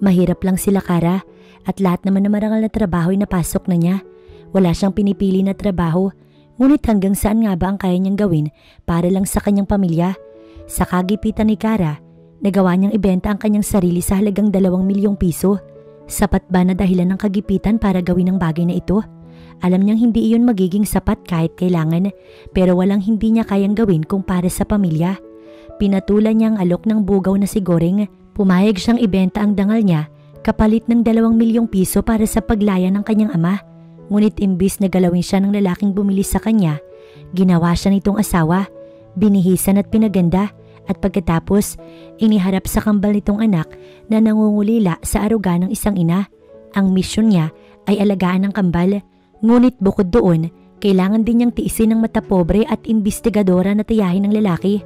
Mahirap lang sila, Kara, at lahat naman na marangal na trabaho ay napasok na niya. Wala siyang pinipili na trabaho, ngunit hanggang saan nga ba ang kaya niyang gawin para lang sa kanyang pamilya? Sa kagipitan ni Kara, nagawa niyang ibenta ang kanyang sarili sa halagang 2 milyong piso. Sapat ba na dahilan ng kagipitan para gawin ang bagay na ito? Alam niyang hindi iyon magiging sapat kahit kailangan, pero walang hindi niya kayang gawin kung para sa pamilya. Pinatulan niya ang alok ng bugaw na si Goring. Pumayag siyang ibenta ang dangal niya kapalit ng 2 milyong piso para sa paglaya ng kanyang ama. Ngunit imbis na galawin siya ng lalaking bumili sa kanya, ginawa siya nitong asawa, binihisan at pinaganda, at pagkatapos iniharap sa kambal nitong anak na nangungulila sa aruga ng isang ina. Ang misyon niya ay alagaan ng kambal, ngunit bukod doon, kailangan din niyang tiisin ng mata pobre at imbestigadora na tiyahin ng lalaki.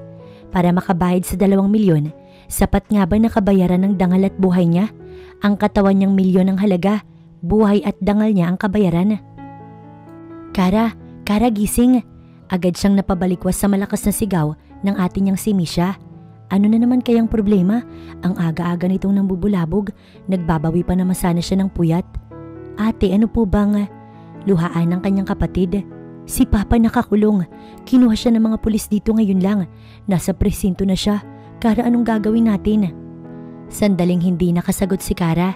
Para makabayad sa 2 milyon, sapat nga ba nakabayaran ng dangal at buhay niya? Ang katawan niyang milyon ang halaga, buhay at dangal niya ang kabayaran. Kara gising! Agad siyang napabalikwas sa malakas na sigaw ng ate niyang si Misha. Ano na naman kayang problema? Ang aga-aga nitong nambubulabog, nagbabawi pa naman sana siya ng puyat. Ate, ano po bang luhaan ng kanyang kapatid? Si Papa nakakulong. Kinuha siya ng mga pulis dito ngayon lang. Nasa presinto na siya. Kara, anong gagawin natin? Sandaling hindi nakasagot si Kara.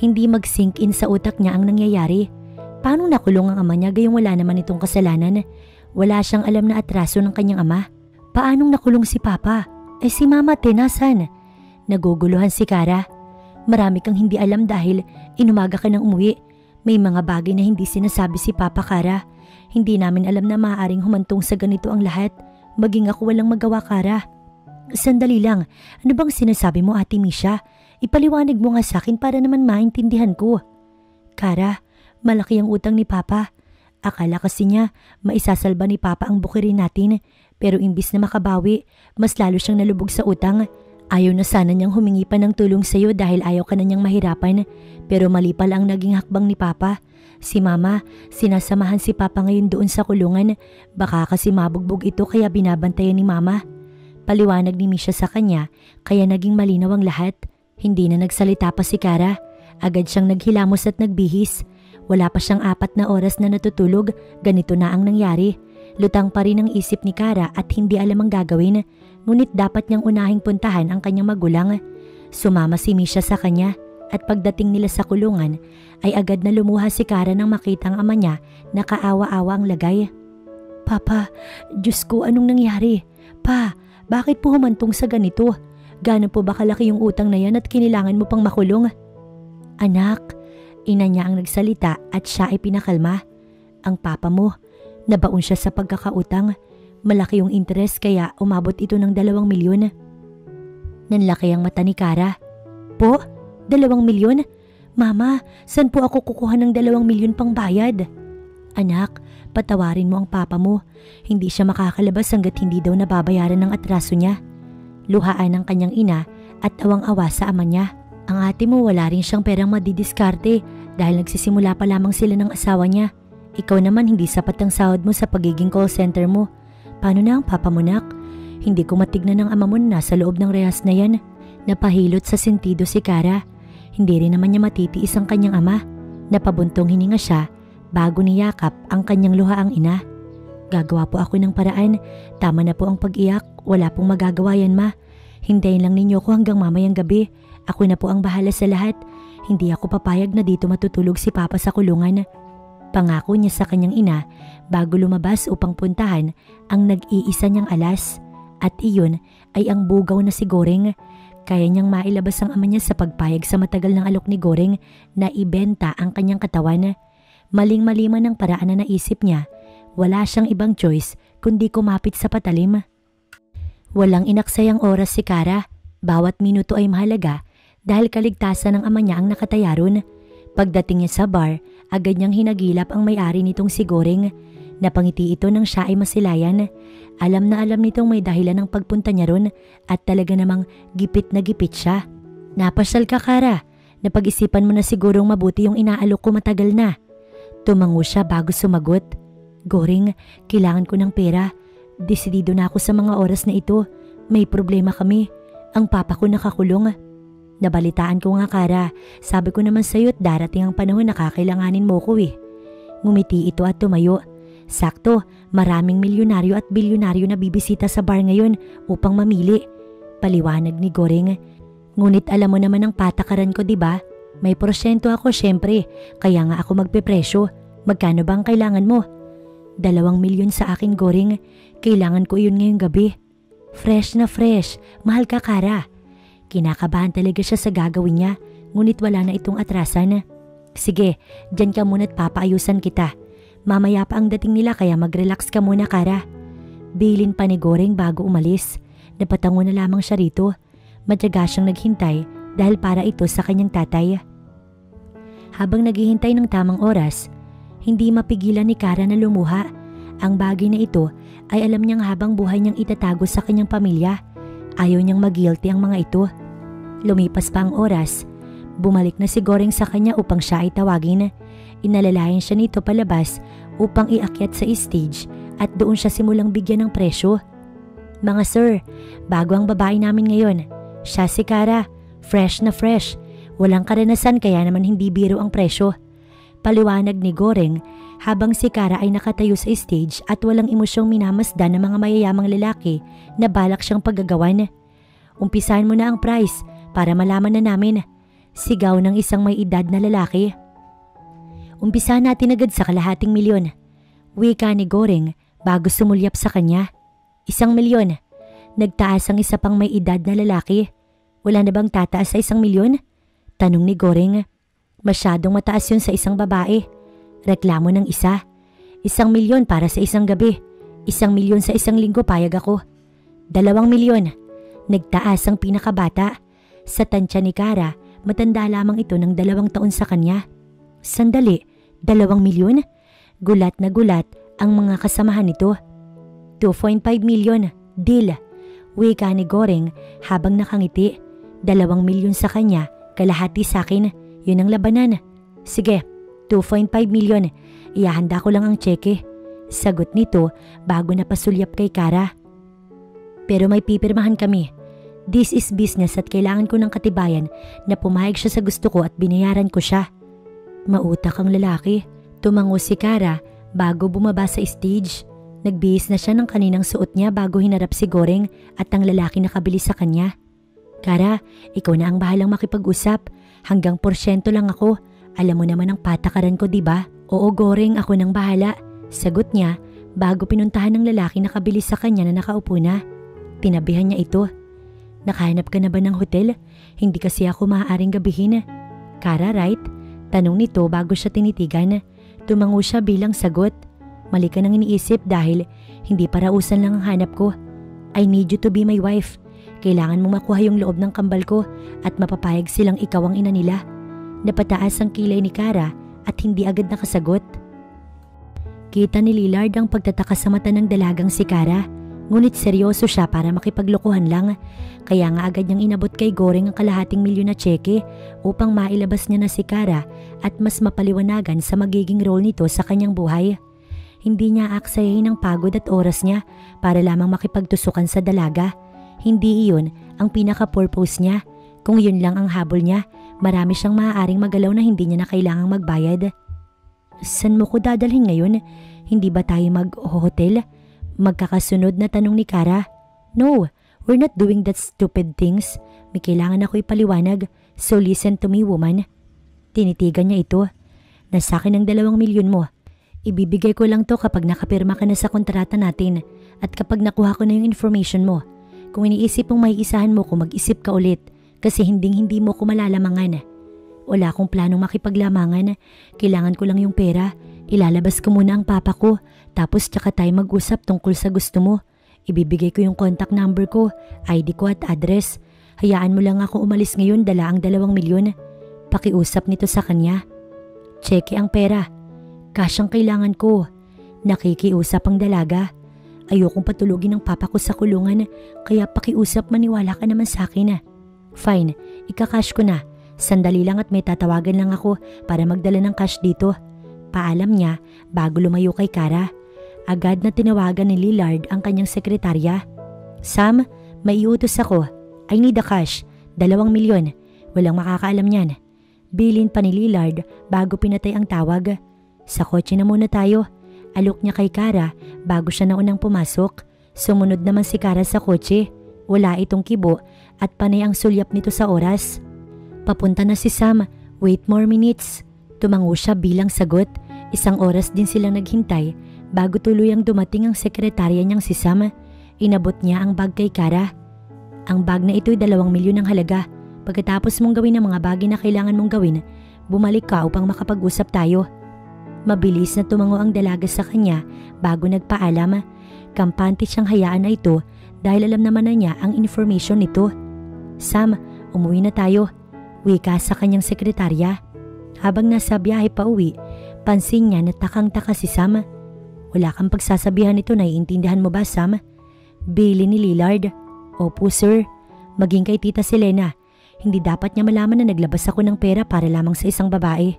Hindi mag-sink in sa utak niya ang nangyayari. Paano nakulong ang ama niya gayong wala naman itong kasalanan? Wala siyang alam na atraso ng kanyang ama. Paanong nakulong si Papa? Si Mama nasan? Naguguluhan si Kara. Marami kang hindi alam dahil inumaga ka nang umuwi. May mga bagay na hindi sinasabi si Papa, Kara. Hindi namin alam na maaaring humantong sa ganito ang lahat. Maging ako walang magawa, Kara. Sandali lang. Ano bang sinasabi mo, Ate Misha? Ipaliwanag mo nga sa akin para naman maintindihan ko. Kara, malaki ang utang ni Papa. Akala kasi niya maisasalba ni Papa ang bukirin natin, pero imbis na makabawi, mas lalo siyang nalubog sa utang. Ayaw na sana niyang humingi pa ng tulong sa iyo dahil ayaw ka na niyang mahirapan, pero mali pala ang naging hakbang ni Papa. Si Mama, sinasamahan si Papa ngayon doon sa kulungan. Baka kasi mabugbog ito kaya binabantayan ni Mama. Paliwanag ni Misha sa kanya kaya naging malinaw ang lahat. Hindi na nagsalita pa si Kara. Agad siyang naghilamos at nagbihis. Wala pa siyang 4 na oras na natutulog, ganito na ang nangyari. Lutang pa rin ang isip ni Kara at hindi alam ang gagawin. Ngunit dapat niyang unahing puntahan ang kanyang magulang. Sumama si Misha sa kanya at pagdating nila sa kulungan ay agad na lumuha si Kara nang makita ang ama niya na kaawa-awa ang lagay. Papa, Diyos ko, anong nangyari? Pa, bakit po humantong sa ganito? Gaano po ba kalaki yung utang na yan at kinilangan mo pang makulong? Anak, ina niya ang nagsalita at siya ay pinakalma. Ang papa mo, nabaon siya sa pagkakautang. Malaki yung interest kaya umabot ito ng 2 milyon. Nanlaki ang mata ni Kara. Po? 2 milyon? Mama, saan po ako kukuha ng 2 milyon pang bayad? Anak, patawarin mo ang papa mo. Hindi siya makakalabas hanggat hindi daw nababayaran ng atraso niya. Luhaan ng kanyang ina at awang-awa sa ama niya. Ang ate mo wala rin siyang perang madidiskarte dahil nagsisimula pa lamang sila ng asawa niya. Ikaw naman hindi sapat ang sahod mo sa pagiging call center mo. Paano na ang papa mo, nak? Hindi ko matignan ng ama mo na nasa loob ng rehas na yan. Napahilot sa sentido si Kara. Hindi rin naman niya matitiis ang kanyang ama. Napabuntong hininga siya bago niyakap ang kanyang luhaang ina. Gagawa po ako ng paraan. Tama na po ang pag-iyak. Wala pong magagawa yan, ma. Hintayin lang ninyo ko hanggang mamayang gabi. Ako na po ang bahala sa lahat. Hindi ako papayag na dito matutulog si Papa sa kulungan. Pangako niya sa kanyang ina bago lumabas upang puntahan ang nag-iisa niyang alas. At iyon ay ang bugaw na si Goring. Kaya niyang mailabas ang ama niya sa pagpayag sa matagal ng alok ni Goring na ibenta ang kanyang katawan. Maling-maliman ang paraan na naisip niya. Wala siyang ibang choice kundi kumapit sa patalim. Walang inaksayang oras si Kara. Bawat minuto ay mahalaga dahil kaligtasan ng ama niya ang nakataya ron. Pagdating niya sa bar, agad niyang hinagilap ang may-ari nitong si Goring. Napangiti ito nang siya ay masilayan. Alam na alam nitong may dahilan ng pagpunta niya ron at talaga namang gipit na gipit siya. Napasyal ka, Kara. Napag-isipan mo na sigurong mabuti yung inaalok ko matagal na. Tumango siya bago sumagot. Goring, kailangan ko ng pera. Desidido na ako sa mga oras na ito. May problema kami. Ang papa ko nakakulong. Nabalitaan ko nga Kara, sabi ko naman sa'yo at darating ang panahon na kakailanganin mo ko eh. Ngumiti ito at tumayo. Sakto, maraming milyonaryo at bilyonaryo na bibisita sa bar ngayon upang mamili. Paliwanag ni Goring. Ngunit alam mo naman ang patakaran ko, diba? May porsyento ako syempre, kaya nga ako magpepresyo. Magkano ba ang kailangan mo? 2 milyon sa akin Goring, kailangan ko iyon ngayong gabi. Fresh na fresh, mahal ka Kara. Kinakabahan talaga siya sa gagawin niya, ngunit wala na itong atrasan. Sige, dyan ka muna at papaayusan kita. Mamaya pa ang dating nila kaya mag-relax ka muna Kara. Bilin pa ni Goring bago umalis. Napatango na lamang siya rito. Matyaga siyang naghintay dahil para ito sa kanyang tatay. Habang naghihintay ng tamang oras, hindi mapigilan ni Kara na lumuha. Ang bagay na ito ay alam niyang habang buhay niyang itatago sa kanyang pamilya. Ayaw niyang mag-guilty ang mga ito. Lumipas pa ang oras. Bumalik na si Goring sa kanya upang siya ay tawagin. Inalalayan siya nito palabas upang iakyat sa stage at doon siya simulang bigyan ng presyo. Mga sir, bago ang babae namin ngayon. Siya si Kara, fresh na fresh. Walang karanasan kaya naman hindi biro ang presyo. Paliwanag ni Goring habang si Kara ay nakatayo sa stage at walang emosyong minamasdan ng mga mayayamang lalaki na balak siyang paggagawan. Umpisahan mo na ang price para malaman na namin. Sigaw ng isang may edad na lalaki. Umpisahan natin agad sa 250,000. Wika ni Goring bago sumulyap sa kanya. 1,000,000. Nagtaas ang isa pang may edad na lalaki. Wala na bang tataas sa 1,000,000? Tanong ni Goring. Masyadong mataas yun sa isang babae. Reklamo ng isa. 1,000,000 para sa isang gabi. 1,000,000 sa isang linggo payag ako. 2,000,000. Nagtaas ang pinakabata. Sa tansya ni Kara, matanda lamang ito ng 2 taon sa kanya. Sandali, 2,000,000? Gulat na gulat ang mga kasamahan nito. 2.5 million, deal. Wika ni Goring habang nakangiti. 2,000,000 sa kanya, kalahati sa akin. Yun ang labanan. Sige, 2.5 million. Iahanda ko lang ang tseke. Sagot nito bago napasulyap kay Kara. Pero may pipirmahan kami. This is business at kailangan ko ng katibayan na pumayag siya sa gusto ko at binayaran ko siya. Mautak ang lalaki. Tumango si Kara bago bumaba sa stage. Nagbihis na siya ng kaninang suot niya bago hinarap si Goring at ang lalaki nakabili sa kanya. Kara, ikaw na ang bahalang makipag-usap. Hanggang porsyento lang ako. Alam mo naman ang patakaran ko, diba? Oo Goring, ako nang bahala. Sagot niya bago pinuntahan ng lalaki nakabili sa kanya na nakaupo na. Tinabihan niya ito. Nakahanap ka na ba ng hotel? Hindi kasi ako maaaring gabihin. Kara, right? Tanong nito bago siya tinitigan. Tumango siya bilang sagot. Mali ka nang iniisip dahil hindi parausan lang ang hanap ko. I need you to be my wife. Kailangan mong makuha yung loob ng kambal ko at mapapayag silang ikaw ang ina nila. Napataas ang kilay ni Kara at hindi agad nakasagot. Kita ni Lillard ang pagtataka sa mata ng dalagang si Kara. Ngunit seryoso siya para makipaglokohan lang. Kaya nga agad niyang inabot kay Goring ang 250,000 na tseke upang mailabas niya na si Kara at mas mapaliwanagan sa magiging role nito sa kanyang buhay. Hindi niya aksayahin ang pagod at oras niya para lamang makipagtusukan sa dalaga. Hindi iyon ang pinaka-purpose niya. Kung yun lang ang habol niya, marami siyang maaaring magalaw na hindi niya na kailangang magbayad. San mo ko dadalhin ngayon? Hindi ba tayo mag-hotel? Magkakasunod na tanong ni Kara. No, we're not doing that stupid things. May kailangan ako ipaliwanag, so listen to me woman. Tinitigan niya ito. Nasa akin ang 2 milyon mo. Ibibigay ko lang to kapag nakapirma ka na sa kontrata natin at kapag nakuha ko na yung information mo. Kung iniisip mong may isahan mo ko, mag-isip ka ulit kasi hindi mo ko malalamangan. Wala akong planong makipaglamangan. Kailangan ko lang yung pera. Ilalabas ko muna ang papa ko tapos tsaka tayo mag-usap tungkol sa gusto mo. Ibibigay ko yung contact number ko, ID ko at address. Hayaan mo lang ako umalis ngayon, dala ang 2 milyon. Pakiusap nito sa kanya. Tseke ang pera. Kasyang kailangan ko. Nakikiusap ang dalaga. Ayokong patulugin ng papa ko sa kulungan kaya pakiusap, maniwala ka naman sa akin. Fine, ikakash ko na. Sandali lang at may tatawagan lang ako para magdala ng cash dito. Paalam niya bago lumayo kay Kara. Agad na tinawagan ni Lillard ang kanyang sekretarya. Sam, may iutos ako. I need a cash. 2 milyon. Walang makakaalam niyan. Bilin pa ni Lillard bago pinatay ang tawag. Sa kotse na muna tayo. Alok niya kay Kara bago siya naunang pumasok. Sumunod naman si Kara sa kotse. Wala itong kibo at panay ang sulyap nito sa oras. Papunta na si Sam. Wait more minutes. Tumango siya bilang sagot. 1 oras din silang naghintay bago tuluyang dumating ang sekretarya niyang si Sam. Inabot niya ang bag kay Kara. Ang bag na ito'y 2 milyon ang halaga. Pagkatapos mong gawin ang mga bagay na kailangan mong gawin, bumalik ka upang makapag-usap tayo. Mabilis na tumango ang dalaga sa kanya bago nagpaalam. Kampante siyang hayaan na ito dahil alam naman na niya ang information nito. Sam, umuwi na tayo. Wika sa kanyang sekretarya. Habang nasa biyahe pa uwi, pansin niya na takang-taka si Sam. Wala kang pagsasabihan nito, naiintindihan mo ba, Sam? Bilin ni Lillard. Opo sir, maging kay Tita Selena. Hindi dapat niya malaman na naglabas ako ng pera para lamang sa isang babae.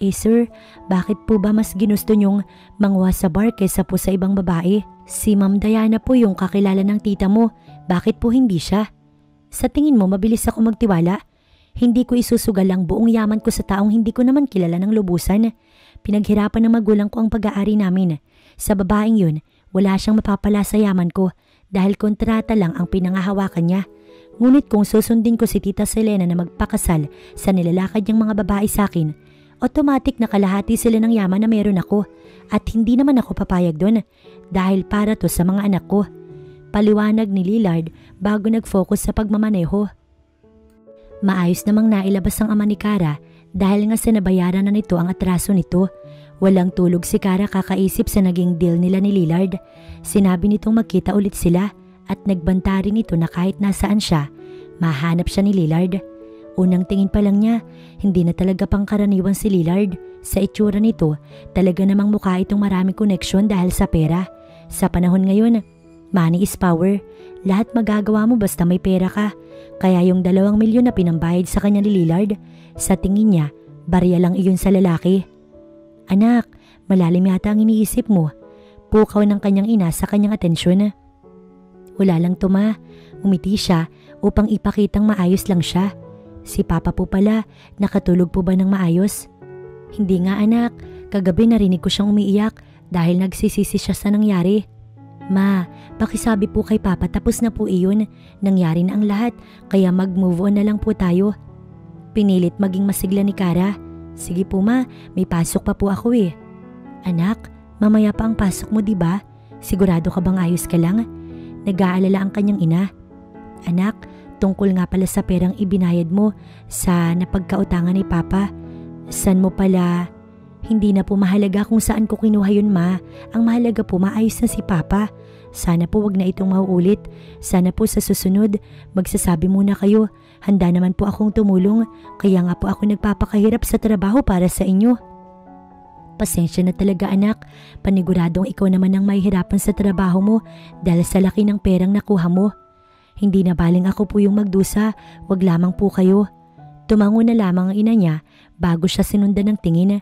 Sir, bakit po ba mas ginusto niyong mangwa sa bar kaysa po sa ibang babae? Si Ma'am Diana po yung kakilala ng tita mo. Bakit po hindi siya? Sa tingin mo mabilis ako magtiwala? Hindi ko isusugal ang buong yaman ko sa taong hindi ko naman kilala ng lubusan. Pinaghirapan ng magulang ko ang pag-aari namin. Sa babaeng yun, wala siyang mapapala sa yaman ko dahil kontrata lang ang pinangahawakan niya. Ngunit kung susundin ko si Tita Selena na magpakasal sa nilalakad niyang mga babae sa akin, automatic na kalahati sila ng yaman na meron ako at hindi naman ako papayag doon dahil para to sa mga anak ko. Paliwanag ni Lillard bago nag-focus sa pagmamaneho. Maayos namang nailabas ang ama ni Kara dahil nga sa nabayaran na nito ang atraso nito. Walang tulog si Kara kakaisip sa naging deal nila ni Lillard. Sinabi nitong magkita ulit sila at nagbanta rin ito na kahit nasaan siya, mahanap siya ni Lillard. Unang tingin pa lang niya, hindi na talaga pangkaraniwan si Lillard. Sa itsura nito, talaga namang mukha itong maraming koneksyon dahil sa pera. Sa panahon ngayon, money is power. Lahat magagawa mo basta may pera ka. Kaya yung 2 milyon na pinambayad sa kanya ni Lillard, sa tingin niya, barya lang iyon sa lalaki. Anak, malalim yata ang iniisip mo. Pukaw ng kanyang ina sa kanyang atensyon. Wala lang to ma, umiti siya upang ipakitang maayos lang siya. Si Papa po pala, nakatulog po ba ng maayos? Hindi nga anak, kagabi narinig ko siyang umiiyak dahil nagsisisi siya sa nangyari. Ma, pakisabi po kay Papa tapos na po iyon, nangyari na ang lahat kaya mag-move on na lang po tayo. Pinilit maging masigla ni Kara. Sige po ma, may pasok pa po ako eh. Anak, mamaya pa ang pasok mo diba? Sigurado ka bang ayos ka lang? Nag-aalala ang kanyang ina. Anak, tungkol nga pala sa perang ibinayad mo sa napagkautangan ni Papa. San mo pala? Hindi na po mahalaga kung saan ko kinuha yun ma. Ang mahalaga po maayos na si Papa. Sana po wag na itong mauulit. Sana po sa susunod, magsasabi muna kayo. Handa naman po akong tumulong. Kaya nga po ako nagpapakahirap sa trabaho para sa inyo. Pasensya na talaga anak. Paniguradong ikaw naman ang mahihirapan sa trabaho mo dahil sa laki ng perang nakuha mo. Hindi na baling ako po yung magdusa. Wag lamang po kayo. Tumango na lamang ang ina niya bago siya sinundan ng tingin.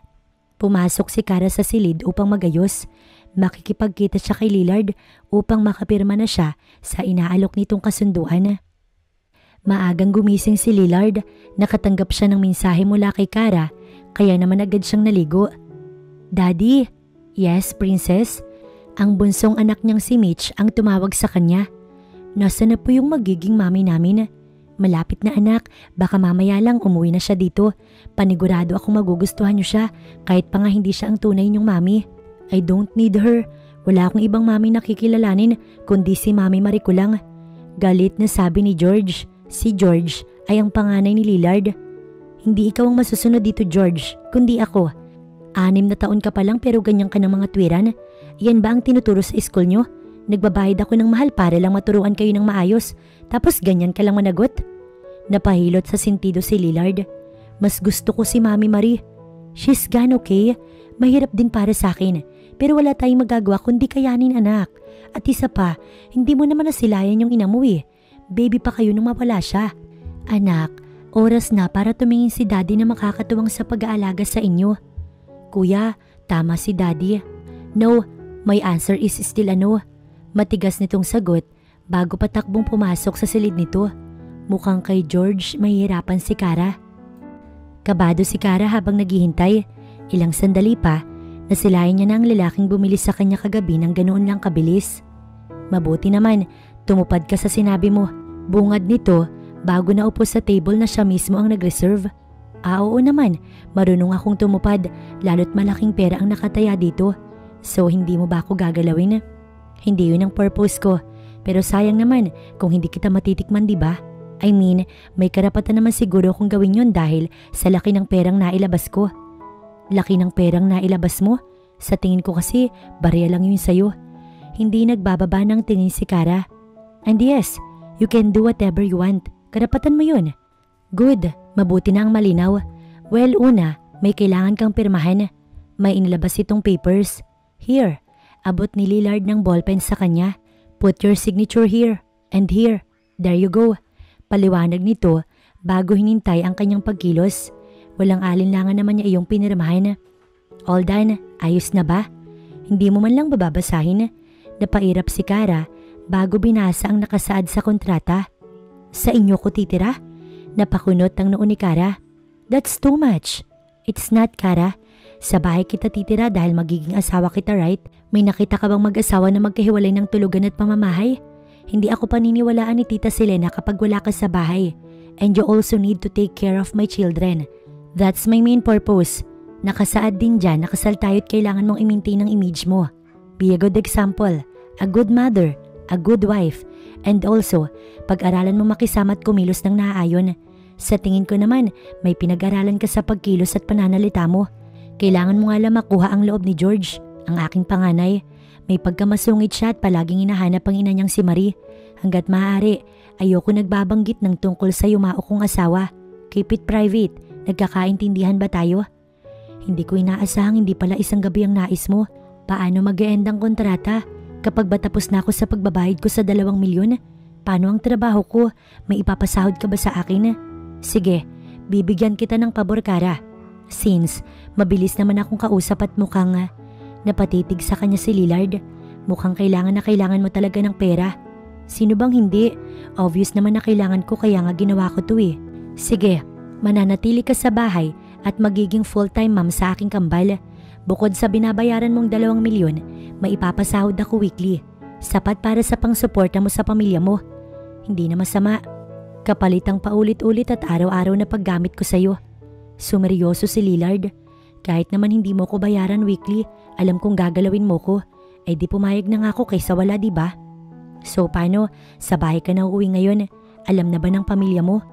Pumasok si Kara sa silid upang magayos. Makikipagkita siya kay Lillard upang makapirma na siya sa inaalok nitong kasunduan. Maagang gumising si Lillard, nakatanggap siya ng mensahe mula kay Kara kaya naman agad siyang naligo. Daddy? Yes, princess? Ang bunsong anak niyang si Mitch ang tumawag sa kanya. Nasaan na po yung magiging mami namin? Malapit na anak, baka mamaya lang umuwi na siya dito. Panigurado akong magugustuhan niyo siya kahit pa nga hindi siya ang tunay niyong mami. I don't need her. Wala akong ibang mami nakikilalanin kundi si Mami Marie ko lang. Galit na sabi ni George. Si George ay ang panganay ni Lillard. Hindi ikaw ang masusunod dito George, kundi ako. 6 na taon ka pa lang pero ganyan ka ng mga tuwiran. Yan ba ang tinuturo sa school nyo? Nagbabayad ako ng mahal para lang maturuan kayo ng maayos. Tapos ganyan ka lang managot? Napahilot sa sentido si Lillard. Mas gusto ko si Mami Marie. She's gone okay. Mahirap din para sa akin. Pero wala tayong magagawa kundi kayanin anak. At isa pa, hindi mo naman nasilayan yung ina mo eh. Baby pa kayo nung mawala siya. Anak, oras na para tumingin si daddy na makakatuwang sa pag-aalaga sa inyo. Kuya, tama si daddy. No, my answer is still ano. Matigas nitong sagot bago patakbong pumasok sa silid nito. Mukhang kay George mahihirapan si Kara. Kabado si Kara habang naghihintay. Ilang sandali pa, nasilayan niya na ang lalaking bumili sa kanya kagabi ng ganoon lang kabilis. Mabuti naman, tumupad ka sa sinabi mo. Bungad nito, bago na upo sa table na siya mismo ang nag-reserve. Oo naman, marunong akong tumupad, lalo't malaking pera ang nakataya dito. So hindi mo ba ako gagalawin? Hindi yun ang purpose ko, pero sayang naman kung hindi kita matitikman, di ba? I mean, may karapatan naman siguro kung gawin yun dahil sa laki ng perang nailabas ko. Laki ng perang nailabas mo? Sa tingin ko kasi, barya lang yun sa'yo. Hindi nagbababa ng tingin si Kara. And yes, you can do whatever you want. Karapatan mo yun. Good, mabuti na ang malinaw. Well, una, may kailangan kang pirmahan. May inilabas itong papers. Here, abot ni Lillard ng ballpen sa kanya. Put your signature here and here. There you go. Paliwanag nito bago hinintay ang kanyang pagkilos. Walang alinlangan naman niya iyong pinirmahan. All done, ayos na ba? Hindi mo man lang babasahin. Napairap si Kara bago binasa ang nakasaad sa kontrata. Sa inyo ko titira? Napakunot ang noo ni Kara. That's too much. It's not, Kara. Sa bahay kita titira dahil magiging asawa kita, right? May nakita ka bang mag-asawa na magkahiwalay ng tulugan at pamamahay? Hindi ako paniniwalaan ni Tita Selena kapag wala ka sa bahay. And you also need to take care of my children. That's my main purpose. Nakasaad din dyan, nakasal tayo't kailangan mong i-maintain ang image mo. Be a good example, a good mother, a good wife, and also, pag-aralan mo makisama at kumilos ng naaayon. Sa tingin ko naman, may pinag-aralan ka sa pagkilos at pananalita mo. Kailangan mo nga lang makuha ang loob ni George, ang aking panganay. May pagkamasungit siya at palaging hinahanap ang ina niyang si Marie. Hanggat maaari, ayoko nagbabanggit ng tungkol sa yumao kong asawa. Keep it private. Nagkakaintindihan ba tayo? Hindi ko inaasahang hindi pala isang gabi ang nais mo. Paano mag-e-end ang kontrata? Kapag ba tapos na ako sa pagbabayad ko sa 2 milyon? Paano ang trabaho ko? May ipapasahod ka ba sa akin? Sige, bibigyan kita ng pabor, Kara. Since mabilis naman akong kausap at mukhang napatitig sa kanya si Lillard. Mukhang kailangan na kailangan mo talaga ng pera. Sino bang hindi? Obvious naman na kailangan ko kaya nga ginawa ko to eh. Sige, mananatili ka sa bahay at magiging full-time mom sa aking kambal. Bukod sa binabayaran mong 2 milyon, may ipapasahod ako weekly. Sapat para sa pangsuporta mo sa pamilya mo. Hindi na masama. Kapalit ang paulit-ulit at araw-araw na paggamit ko sa'yo. Sumeryoso si Lillard. Kahit naman hindi mo ko bayaran weekly, alam kong gagalawin mo ko. Eh di pumayag na nga ako kaysa wala, di ba? So paano? Sa bahay ka na uuwi ngayon. Alam na ba ng pamilya mo?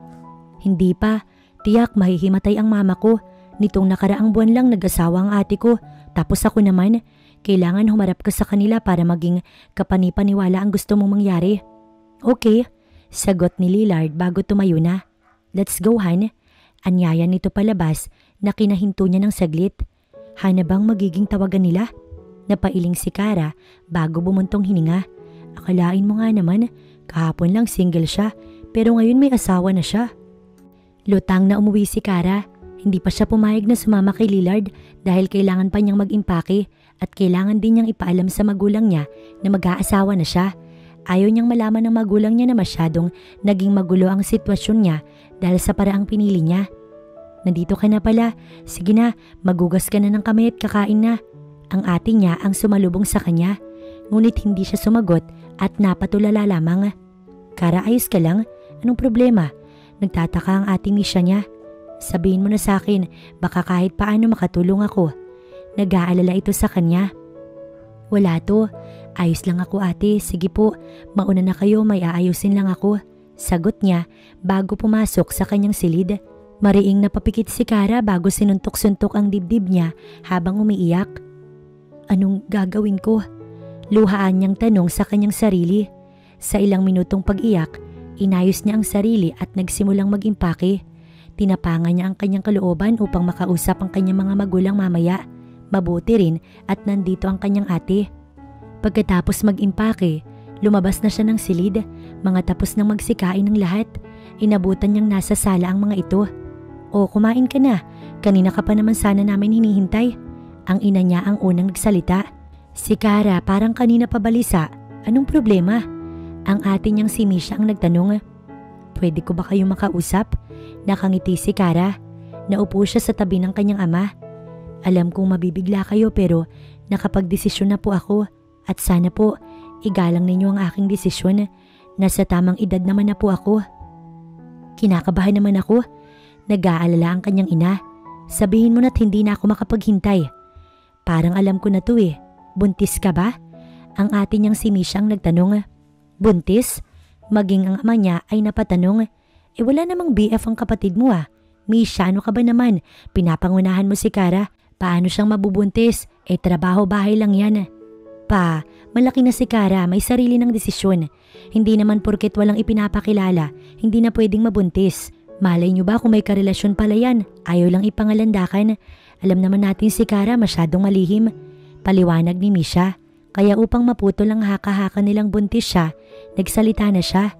Hindi pa. Tiyak mahihimatay ang mama ko. Nitong nakaraang buwan lang nag-asawa ang ate ko. Tapos ako naman, kailangan humarap ka sa kanila para maging kapanipaniwala ang gusto mong mangyari. Okay, sagot ni Lillard bago tumayo na. Let's go, Han. Anyaya nito palabas na kinahinto niya ng saglit. Hana bang magiging tawagan nila? Napailing si Kara bago bumuntong hininga. Akalain mo nga naman, kahapon lang single siya pero ngayon may asawa na siya. Lutang na umuwi si Kara. Hindi pa siya pumayag na sumama kay Lillard dahil kailangan pa niyang mag-impake at kailangan din niyang ipaalam sa magulang niya na mag-aasawa na siya. Ayaw niyang malaman ng magulang niya na masyadong naging magulo ang sitwasyon niya dahil sa paraang pinili niya. Nandito ka na pala. Sige na, magugas ka na ng kamay at kakain na. Ang ate niya ang sumalubong sa kanya. Ngunit hindi siya sumagot at napatulala lamang. Kara, ayos ka lang? Anong problema? Nagtataka ang ate Misha niya. Sabihin mo na sa akin, baka kahit paano makatulong ako. Nag-aalala ito sa kanya. Wala to. Ayos lang ako, ate. Sige po, mauna na kayo, may aayusin lang ako. Sagot niya bago pumasok sa kanyang silid. Mariing napapikit si Kara bago sinuntok-suntok ang dibdib niya habang umiiyak. Anong gagawin ko? Luhaan niyang tanong sa kanyang sarili. Sa ilang minutong pag-iyak, inayos niya ang sarili at nagsimulang mag-impake. Tinapangan niya ang kanyang kalooban upang makausap ang kanyang mga magulang mamaya. Mabuti rin at nandito ang kanyang ate. Pagkatapos mag-impake, lumabas na siya ng silid. Mga tapos nang magsikain ng lahat. Inabutan niyang nasa sala ang mga ito. O, kumain ka na. Kanina ka pa naman sana namin hinihintay. Ang ina niya ang unang nagsalita. Si Kara parang kanina pa balisa. Anong problema? Ang ate niyang si Misha ang nagtanong. Pwede ko ba kayong makausap? Nakangiti si Kara. Naupo siya sa tabi ng kanyang ama. Alam kong mabibigla kayo pero nakapagdesisyon na po ako at sana po igalang ninyo ang aking desisyon. Nasa tamang edad naman na po ako. Kinakabahan naman ako. Nag-aalala ang kanyang ina. Sabihin mo na't hindi na ako makapaghintay. Parang alam ko na to eh. Buntis ka ba? Ang ate niyang si Misha ang nagtanong. Buntis? Maging ang ama niya ay napatanong. Wala namang BF ang kapatid mo ah. Misha, ano ka ba naman? Pinapangunahan mo si Kara. Paano siyang mabubuntis? Trabaho bahay lang yan. Pa, malaki na si Kara, may sarili ng desisyon. Hindi naman porket walang ipinapakilala, hindi na pwedeng mabuntis. Malay niyo ba kung may karelasyon pala yan? Ayaw lang ipangalandakan. Alam naman natin si Kara masyadong malihim. Paliwanag ni Misha. Kaya upang maputol ang haka-haka nilang buntis siya, nagsalita na siya.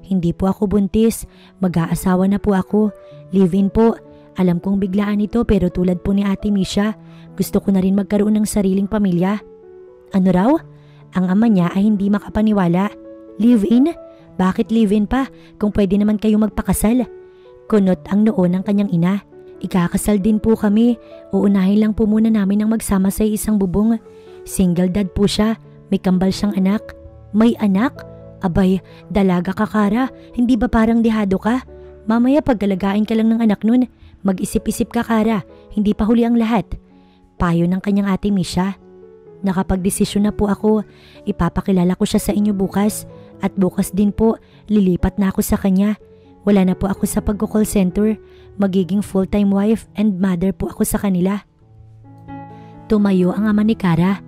Hindi po ako buntis, mag-aasawa na po ako. Live-in po. Alam kong biglaan ito pero tulad po ni Ate Misha, gusto ko na rin magkaroon ng sariling pamilya. Ano raw? Ang ama niya ay hindi makapaniwala. Live-in? Bakit live-in pa kung pwede naman kayong magpakasal? Kunot ang noo ng kanyang ina. Ikakasal din po kami. Uunahin lang po muna namin ang magsama sa isang bubong. Single dad po siya. May kambal siyang anak. May anak? Abay, dalaga ka Kara. Hindi ba parang dehado ka? Mamaya pagkalagain ka lang ng anak nun. Mag-isip-isip ka Kara. Hindi pa huli ang lahat. Payo ng kanyang ate Misha. Nakapagdesisyon na po ako. Ipapakilala ko siya sa inyo bukas. At bukas din po, lilipat na ako sa kanya. Wala na po ako sa pag-call center. Magiging full-time wife and mother po ako sa kanila. Tumayo ang ama ni Kara.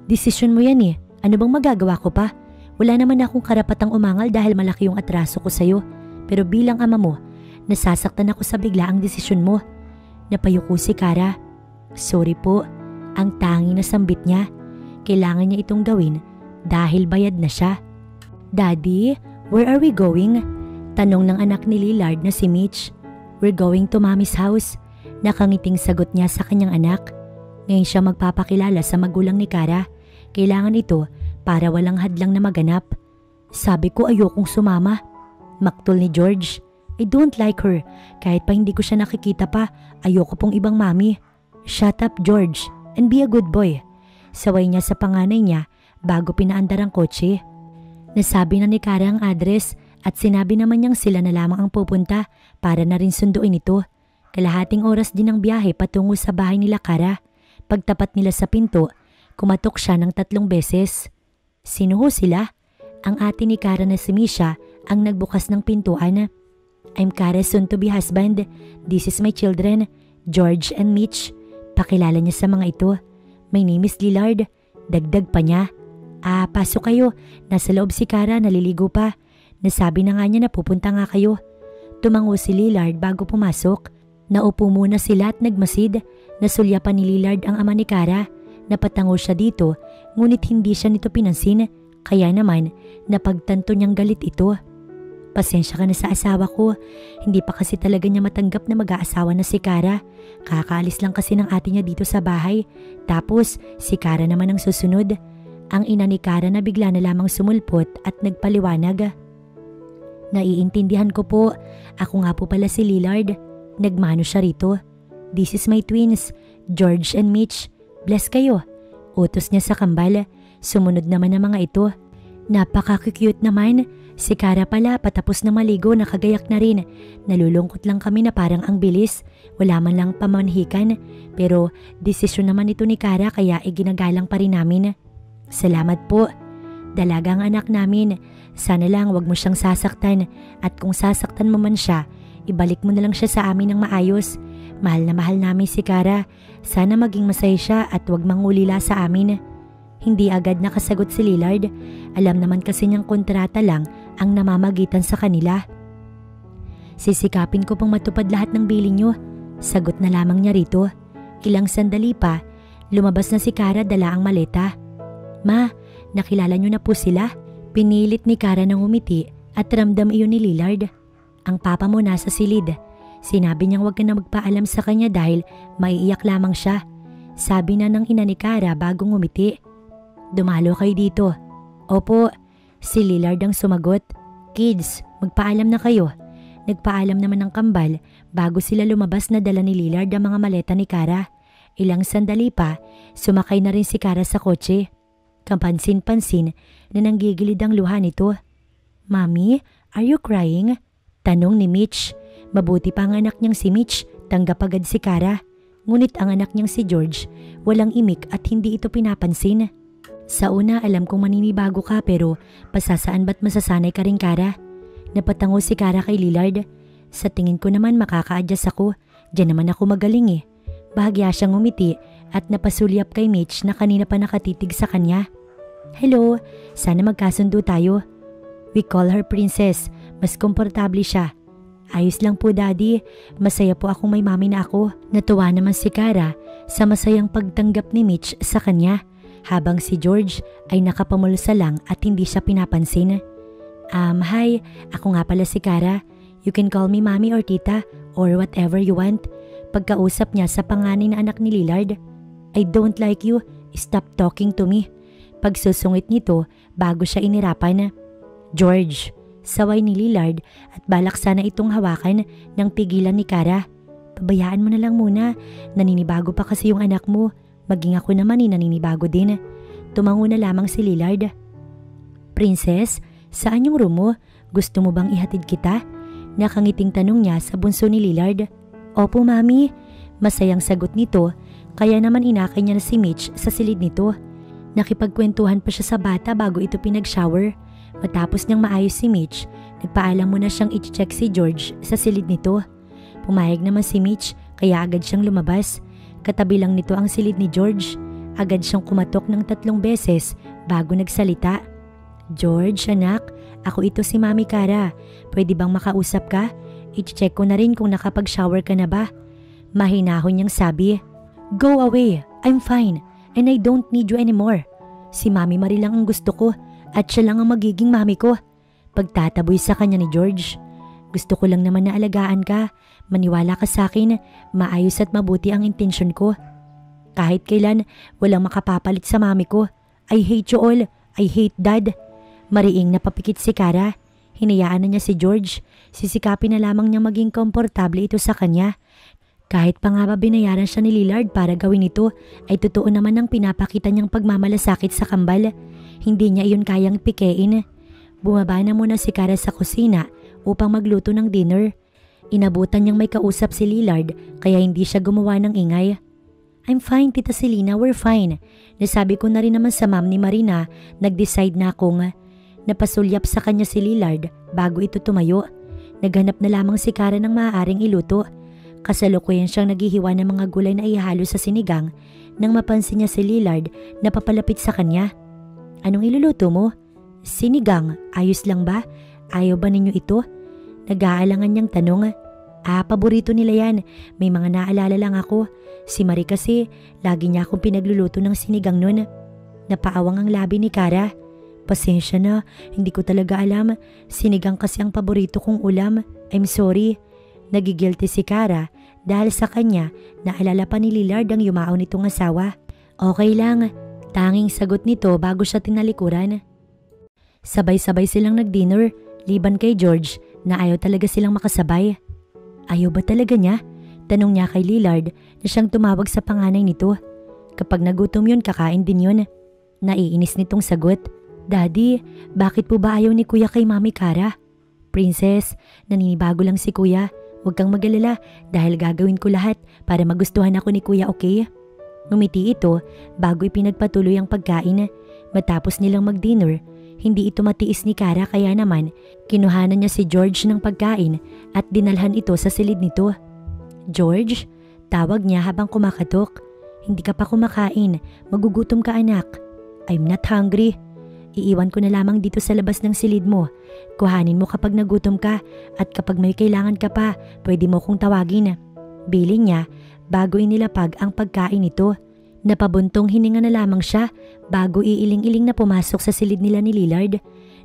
Desisyon mo yan eh. Ano bang magagawa ko pa? Wala naman akong karapatang umangal dahil malaki yung atraso ko sa'yo. Pero bilang ama mo, nasasaktan ako sa biglaang desisyon mo. Napayuko si Kara. Sorry po. Ang tangi na sambit niya. Kailangan niya itong gawin dahil bayad na siya. Daddy, where are we going? Tanong ng anak ni Lillard na si Mitch. We're going to Mommy's house. Nakangiting sagot niya sa kanyang anak. Ngayon siya magpapakilala sa magulang ni Kara. Kailangan ito para walang hadlang na maganap. Sabi ko ayokong sumama. Maktol ni George. I don't like her. Kahit pa hindi ko siya nakikita pa, ayoko pong ibang mami. Shut up George and be a good boy. Saway niya sa panganay niya bago pinaandar ang kotse. Nasabi na ni Kara ang address at sinabi naman niyang sila na lamang ang pupunta para na rin sunduin ito. Kalahating oras din ang biyahe patungo sa bahay nila Kara. Pagtapat nila sa pinto, kumatok siya ng 3 beses. Sino ho sila? Ang ate ni Kara na si Misha ang nagbukas ng pintuan. I'm Kara's soon-to-be husband. This is my children, George and Mitch. Pakilala niya sa mga ito. My name is Lillard. Dagdag pa niya. Pasok kayo. Nasa loob si Kara, naliligo pa. Nasabi na nga niya na pupunta nga kayo. Tumango si Lillard bago pumasok. Naupo muna sila at nagmasid. Nasulyapan ni Lillard ang ama ni Kara. Napatango siya dito, ngunit hindi siya nito pinansin. Kaya naman, napagtanto niyang galit ito. Pasensya ka na sa asawa ko. Hindi pa kasi talaga niya matanggap na mag-aasawa na si Kara. Kakaalis lang kasi ng ate niya dito sa bahay. Tapos, si Kara naman ang susunod. Ang ina ni Kara na bigla na lamang sumulpot at nagpaliwanag. Naiintindihan ko po. Ako nga po pala si Lillard. Nagmano siya rito. This is my twins, George and Mitch. Bless kayo. Utos niya sa kambal. Sumunod naman ang mga ito. Napaka-cute naman. Si Kara pala patapos na maligo nakagayak na rin. Nalulungkot lang kami na parang ang bilis. Wala man lang pamanhikan. Pero desisyon naman ito ni Kara kaya iginagalang pa rin namin. Salamat po. Dalagang anak namin. Sana lang wag mo siyang sasaktan. At kung sasaktan mo man siya, ibalik mo na lang siya sa amin ng maayos. Mahal na mahal namin si Kara. Sana maging masaya siya at wag mangulila sa amin. Hindi agad nakasagot si Lillard. Alam naman kasi niyang kontrata lang ang namamagitan sa kanila. Sisikapin ko pang matupad lahat ng bilin niyo. Sagot na lamang niya rito. Ilang sandali pa, lumabas na si Kara dala ang maleta. Ma, nakilala niyo na po sila? Pinilit ni Kara ng umiti at ramdam iyon ni Lillard. Ang papa mo nasa silid. Sinabi niyang huwag ka na magpaalam sa kanya dahil maiiyak lamang siya. Sabi na ng ina ni Kara bagong umiti. Dumalo kayo dito. Opo, si Lillard ang sumagot. Kids, magpaalam na kayo. Nagpaalam naman ng kambal bago sila lumabas na dala ni Lillard ang mga maleta ni Kara. Ilang sandali pa, sumakay na rin si Kara sa kotse. Kapansin-pansin na nanggigilid ang luha nito. "Mommy, are you crying?" Tanong ni Mitch. Mabuti pa ang anak niyang si Mitch, tanggap agad si Kara. Ngunit ang anak niyang si George, walang imik at hindi ito pinapansin. "Sa una alam kong maninibago ka pero pasasaan ba't masasanay ka rin, Kara?" Napatango si Kara kay Lillard. "Sa tingin ko naman makaka-adjust ako. Diyan naman ako magaling eh." Bahagya siyang umiti at napasulyap kay Mitch na kanina pa nakatitig sa kanya. "Hello, sana magkasundo tayo." "We call her Princess. Mas komportable siya." "Ayos lang po, Daddy. Masaya po akong may mami na ako." Natuwa naman si Kara sa masayang pagtanggap ni Mitch sa kanya, habang si George ay nakapamulsa lang at hindi siya pinapansin. Hi. Ako nga pala si Kara. You can call me Mommy or Tita or whatever you want." Pagkausap niya sa panganay na anak ni Lillard. "I don't like you. Stop talking to me." Pagsusungit nito bago siya inirapan. "George." Saway ni Lillard at balak sana itong hawakan ng pigilan ni Kara. "Pabayaan mo na lang muna. Naninibago pa kasi yung anak mo. Maging ako naman naninibago din." Tumango na lamang si Lillard. "Princess, saan yung room mo? Gusto mo bang ihatid kita?" Nakangiting tanong niya sa bunso ni Lillard. "Opo, Mami." Masayang sagot nito, kaya naman inakay niya na si Mitch sa silid nito. Nakipagkwentuhan pa siya sa bata bago ito pinag-shower. Matapos niyang maayos si Mitch, nagpaalam muna siyang i-check si George sa silid nito. Pumayag naman si Mitch kaya agad siyang lumabas. Katabi lang nito ang silid ni George. Agad siyang kumatok ng 3 beses bago nagsalita. "George, anak, ako ito si Mami Kara. Pwede bang makausap ka? I-check ko na rin kung nakapag-shower ka na ba?" Mahinahon niyang sabi. "Go away. I'm fine and I don't need you anymore. Si Mami Marie lang ang gusto ko at siya lang ang magiging mami ko." Pagtataboy sa kanya ni George. "Gusto ko lang naman na alagaan ka. Maniwala ka sa akin. Maayos at mabuti ang intensyon ko. Kahit kailan, walang makapapalit sa mami ko. I hate you all. I hate Dad." Mariing napapikit si Kara. Hinayaan na niya si George. Sisikapin na lamang niya maging komportable ito sa kanya. Kahit pa nga ba binayaran siya ni Lillard para gawin ito, ay totoo naman ang pinapakita niyang pagmamalasakit sa kambal. Hindi niya iyon kayang pikein. Bumaba na muna si Kara sa kusina upang magluto ng dinner. Inabutan niyang may kausap si Lillard kaya hindi siya gumawa ng ingay. "I'm fine, Tita Selena, we're fine. Nasabi ko na rin naman sa ma'am ni Marina, nag-decide na akong..." Napasulyap sa kanya si Lillard bago ito tumayo. Naghanap na lamang si Kara ng maaaring iluto. Kasalukuyan siyang naghihiwa ng mga gulay na ihalo sa sinigang nang mapansin niya si Lillard na papalapit sa kanya. "Anong iluluto mo?" "Sinigang, ayos lang ba? Ayaw ba ninyo ito?" Nag-aalangan niyang tanong. Paborito nila yan. May mga naalala lang ako. Si Marie kasi, lagi niya akong pinagluluto ng sinigang nun." Napaawang ang labi ni Kara. "Pasensya na, hindi ko talaga alam. Sinigang kasi ang paborito kong ulam. I'm sorry." Nagigilty si Kara dahil sa kanya naalala pa ni Lillard ang yumao nitong asawa. "Okay lang." Tanging sagot nito bago siya tinalikuran. Sabay-sabay silang nag-dinner, liban kay George na ayaw talaga silang makasabay. "Ayaw ba talaga niya?" Tanong niya kay Lillard na siyang tumawag sa panganay nito. "Kapag nagutom yun, kakain din yun." Naiinis nitong sagot. "Daddy, bakit po ba ayaw ni Kuya kay Mami Kara?" "Princess, naninibago lang si Kuya. Huwag kang mag-alala dahil gagawin ko lahat para magustuhan ako ni Kuya, okay?" Ngumiti ito bago ipinagpatuloy ang pagkain. Matapos nilang mag-dinner, hindi ito matiis ni Kara kaya naman kinuhanan niya si George ng pagkain at dinalhan ito sa silid nito. "George," tawag niya habang kumakatok. "Hindi ka pa kumakain. Magugutom ka, anak." "I'm not hungry." "Iiwan ko na lamang dito sa labas ng silid mo. Kuhanin mo kapag nagutom ka at kapag may kailangan ka pa, pwede mo kong tawagin." Biling niya bago inilapag ang pagkain nito. Napabuntong hininga na lamang siya bago iiling-iling na pumasok sa silid nila ni Lillard.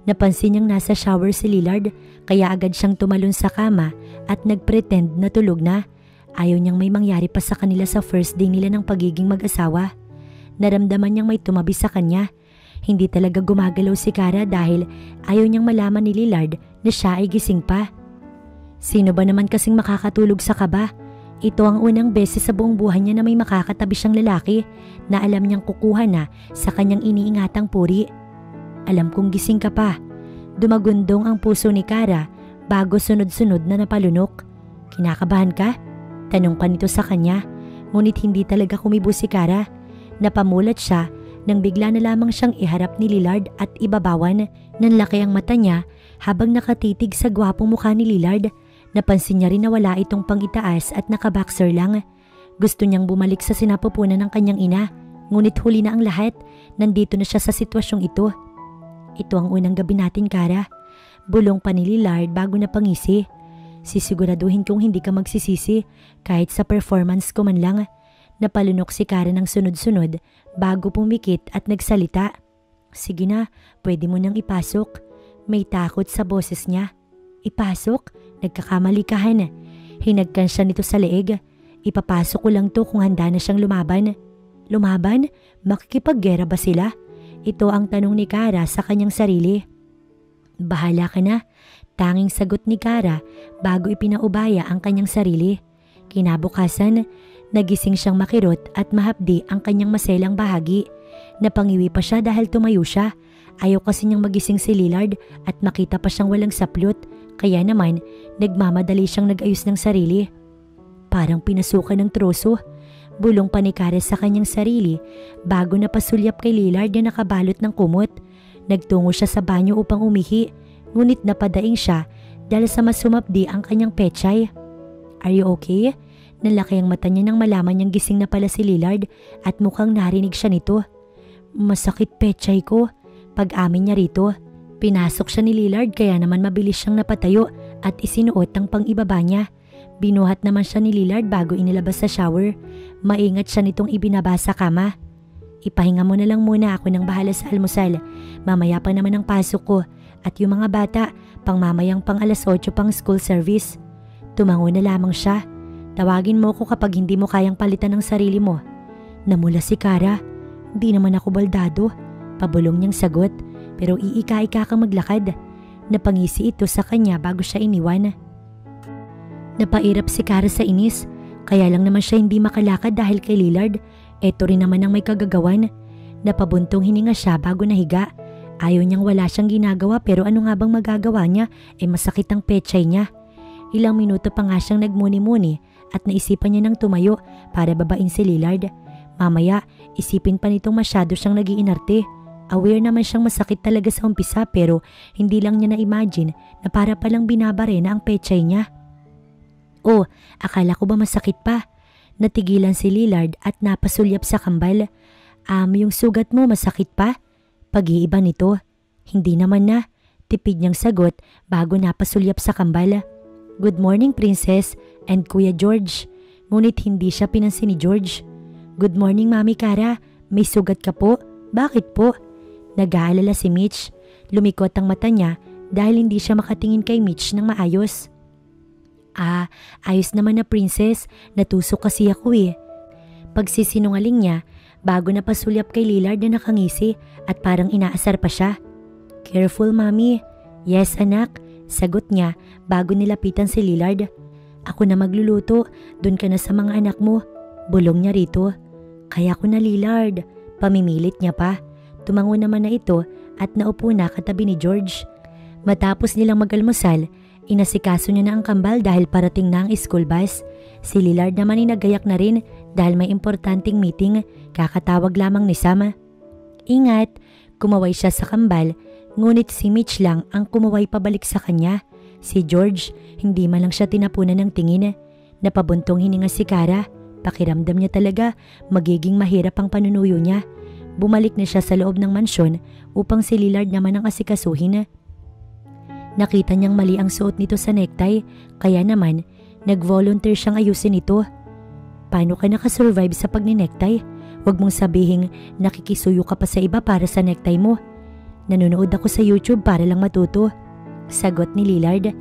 Napansin niyang nasa shower si Lillard kaya agad siyang tumalon sa kama at nagpretend na tulog na. Ayaw niyang may mangyari pa sa kanila sa first day nila ng pagiging mag-asawa. Naramdaman niyang may tumabi sa kanya. Hindi talaga gumagalaw si Kara dahil ayaw niyang malaman ni Lillard na siya ay gising pa. Sino ba naman kasing makakatulog sa kaba? Ito ang unang beses sa buong buhay niya na may makakatabi siyang lalaki na alam niyang kukuha na sa kanyang iniingatang puri. Alam kong gising ka pa. Dumagundong ang puso ni Kara bago sunod-sunod na napalunok. Kinakabahan ka? Tanong pa nito sa kanya, ngunit hindi talaga kumibo si Kara. Napamulat siya nang bigla na lamang siyang iharap ni Lillard at ibabawan. Nanlaki ang mata niya habang nakatitig sa gwapong mukha ni Lillard. Napansin niya rin na wala itong pangitaas at nakaboxer lang. Gusto niyang bumalik sa sinapupunan ng kanyang ina, ngunit huli na ang lahat. Nandito na siya sa sitwasyong ito. Ito ang unang gabi natin, Kara. Bulong pa ni Lillard bago napangisi. Sisiguraduhin kong hindi ka magsisisi kahit sa performance ko man lang. Napalunok si Kara ng sunod-sunod bago pumikit at nagsalita. Sige na, pwede mo nang ipasok. May takot sa boses niya. Ipasok? Nagkakamali ka, Han. Hinagkan siya nito sa leeg. Ipapasok ko lang to kung handa na siyang lumaban. Lumaban? Makikipaggera ba sila? Ito ang tanong ni Kara sa kanyang sarili. Bahala ka na. Tanging sagot ni Kara bago ipinaubaya ang kanyang sarili. Kinabukasan, nagising siyang makirot at mahapdi ang kanyang maselang bahagi. Napangiwi pa siya dahil tumayo siya. Ayaw kasi niyang magising si Lillard at makita pa siyang walang saplot. Kaya naman, nagmamadali siyang nag-ayos ng sarili. Parang pinasukan ng troso. Bulong pa ni Kara sa kanyang sarili bago napasulyap kay Lillard na nakabalot ng kumot. Nagtungo siya sa banyo upang umihi, ngunit napadaing siya dahil sa masumapdi ang kanyang pechay. Are you okay? Nalaki ang mata niya nang malaman niyang gising na pala si Lillard at mukhang narinig siya nito. Masakit pechay ko. Pag-amin niya rito. Pinasok siya ni Lillard kaya naman mabilis siyang napatayo at isinuot ang pang-ibaba niya. Binuhat naman siya ni Lillard bago inilabas sa shower. Maingat siya nitong ibinaba sa kama. Ipahinga mo na lang muna, ako nang bahala sa almusal. Mamaya pa naman ang pasok ko at yung mga bata, pang mamayang pang alas 8 pang school service. Tumango na lamang siya. Tawagin mo ko kapag hindi mo kayang palitan ng sarili mo. Namula si Kara. Di naman ako baldado. Pabulong niyang sagot. Pero iika-ika kang maglakad. Napangisi ito sa kanya bago siya iniwan. Napairap si Kara sa inis. Kaya lang naman siya hindi makalakad dahil kay Lillard. Eto rin naman ang may kagagawan. Napabuntong hininga siya bago nahiga. Ayaw niyang wala siyang ginagawa pero ano nga bang magagawa niya? Masakit ang pechay niya. Ilang minuto pa nga siyang nagmuni-muni at naisipan niya nang tumayo para babain si Lillard. Mamaya, isipin pa nitong masyado siyang nag-iinarte. Aware naman siyang masakit talaga sa umpisa pero hindi lang niya na-imagine na para palang binabare na ang pechay niya. Oh, akala ko ba masakit pa? Natigilan si Lillard at napasulyap sa kambal. Yung sugat mo masakit pa? Pag-iiba nito. Hindi naman na. Tipid niyang sagot bago napasulyap sa kambal. Good morning, Princess and Kuya George. Ngunit hindi siya pinansin ni George. Good morning, Mami Kara. May sugat ka po? Bakit po? Nag-aalala si Mitch. Lumikot ang mata niya dahil hindi siya makatingin kay Mitch ng maayos. Ayos naman na, Princess. Natusok kasi ako eh. Pagsisinungaling niya bago napasulyap kay Lillard na nakangisi at parang inaasar pa siya. Careful, Mami. Yes, anak. Sagot niya bago nilapitan si Lillard. Ako na magluluto. Doon ka na sa mga anak mo. Bulong niya rito. Kaya ko na, Lillard. Pamimilit niya pa. Tumango naman na ito at naupo na katabi ni George. Matapos nilang mag-almusal, inasikaso niya na ang kambal dahil parating na ang school bus. Si Lillard naman ay nagayak na rin dahil may importanteng meeting, kakatawag lamang ni Sam. Ingat, kumaway siya sa kambal, ngunit si Mitch lang ang kumaway pabalik sa kanya. Si George, hindi man lang siya tinapunan ng tingin. Napabuntong hininga si Kara. Pakiramdam niya talaga magiging mahirap ang panunuyo niya. Bumalik na siya sa loob ng mansyon upang si Lillard naman ang asikasuhin. Nakita niyang mali ang suot nito sa necktie, kaya naman nag-volunteer siyang ayusin ito. Paano ka nakasurvive sa pagni-necktie? Huwag mong sabihing nakikisuyo ka pa sa iba para sa necktie mo. Nanonood ako sa YouTube para lang matuto. Sagot ni Lillard.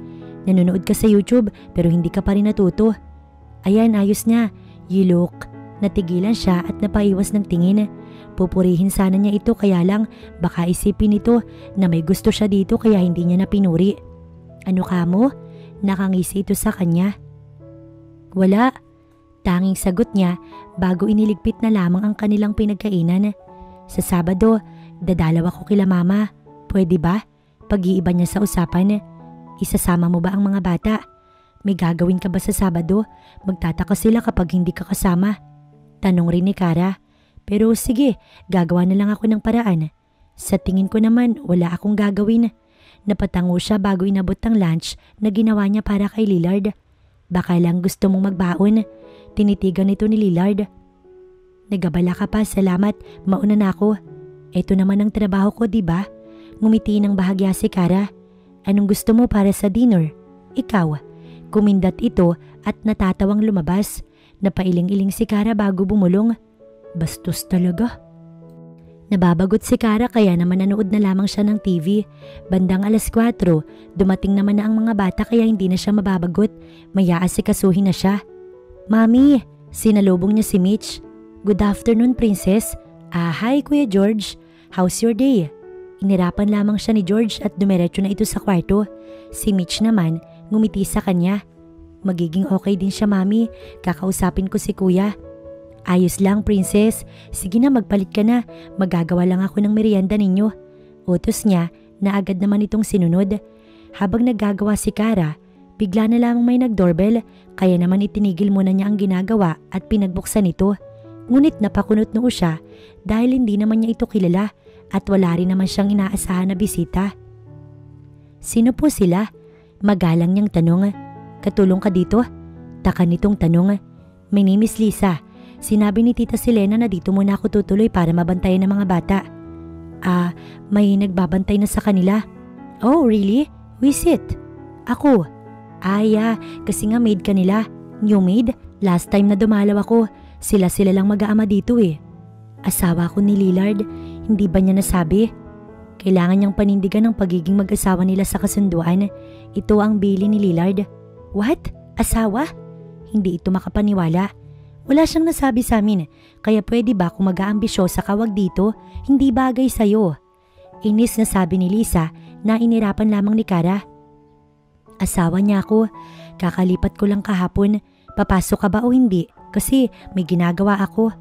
Nanonood ka sa YouTube pero hindi ka pa rin natuto. Ayan, ayos niya. You look. Natigilan siya at napaiwas ng tingin. Pupurihin sana niya ito kaya lang baka isipin nito na may gusto siya dito kaya hindi niya napinuri. Ano ka mo? Nakangisi ito sa kanya. Wala. Tanging sagot niya bago iniligpit na lamang ang kanilang pinagkainan. Sa Sabado, dadalaw ako kila mama. Pwede ba? Pag-iiba niya sa usapan. Isasama mo ba ang mga bata? May gagawin ka ba sa Sabado? Magtataka sila kapag hindi ka kasama. Tanong rin ni Kara. Pero sige, gagawa na lang ako ng paraan. Sa tingin ko naman, wala akong gagawin. Napatango siya bago inabot ang lunch na ginawa niya para kay Lillard. Baka lang gusto mong magbaon. Tinitigan nito ni Lillard. Nagabala ka pa, salamat. Mauna na ako. Ito naman ang trabaho ko, diba? Ngumiti ng bahagya si Kara. Anong gusto mo para sa dinner? Ikaw. Kumindat ito at natatawang lumabas. Napailing-iling si Kara bago bumulong. Bastos talaga. Nababagot si Kara kaya naman nanood na lamang siya ng TV. Bandang 4:00, dumating naman na ang mga bata kaya hindi na siya mababagot. Mayaasikasuhin na siya. Mami, sinalubong niya si Mitch. Good afternoon, princess. Hi, Kuya George. How's your day? Inirapan lamang siya ni George at dumiretso na ito sa kwarto. Si Mitch naman, ngumiti sa kanya. Magiging okay din siya, Mami. Kakausapin ko si Kuya. Ayos lang, princess. Sige na, magpalit ka na. Magagawa lang ako ng merienda ninyo. Utos niya na agad naman itong sinunod. Habang naggagawa si Kara, bigla na lamang may nag-doorbell kaya naman itinigil muna niya ang ginagawa at pinagbuksan ito. Ngunit napakunot noo siya dahil hindi naman niya ito kilala at wala rin naman siyang inaasahan na bisita. Sino po sila? Magalang niyang tanong. Katulong ka dito? Taka nitong tanong. My name is Lisa. Sinabi ni Tita Selena na dito muna ako tutuloy para mabantayan ng mga bata. May nagbabantay na sa kanila. Oh, really? Who is it? Ako. Kasi nga maid kanila. New maid? Last time na dumalaw ako, sila lang mag-aama dito eh. Asawa ko ni Lillard, hindi ba niya nasabi? Kailangan niyang panindigan ang pagiging mag-asawa nila sa kasunduan. Ito ang bili ni Lillard. What? Asawa? Hindi ito makapaniwala. Wala siyang nasabi sa amin, kaya pwede ba kung mag-aambisyosa ka wag dito? Hindi bagay sa'yo. Inis na sabi ni Lisa na inirapan lamang ni Kara. Asawa niya ako. Kakalipat ko lang kahapon. Papasok ka ba o hindi? Kasi may ginagawa ako.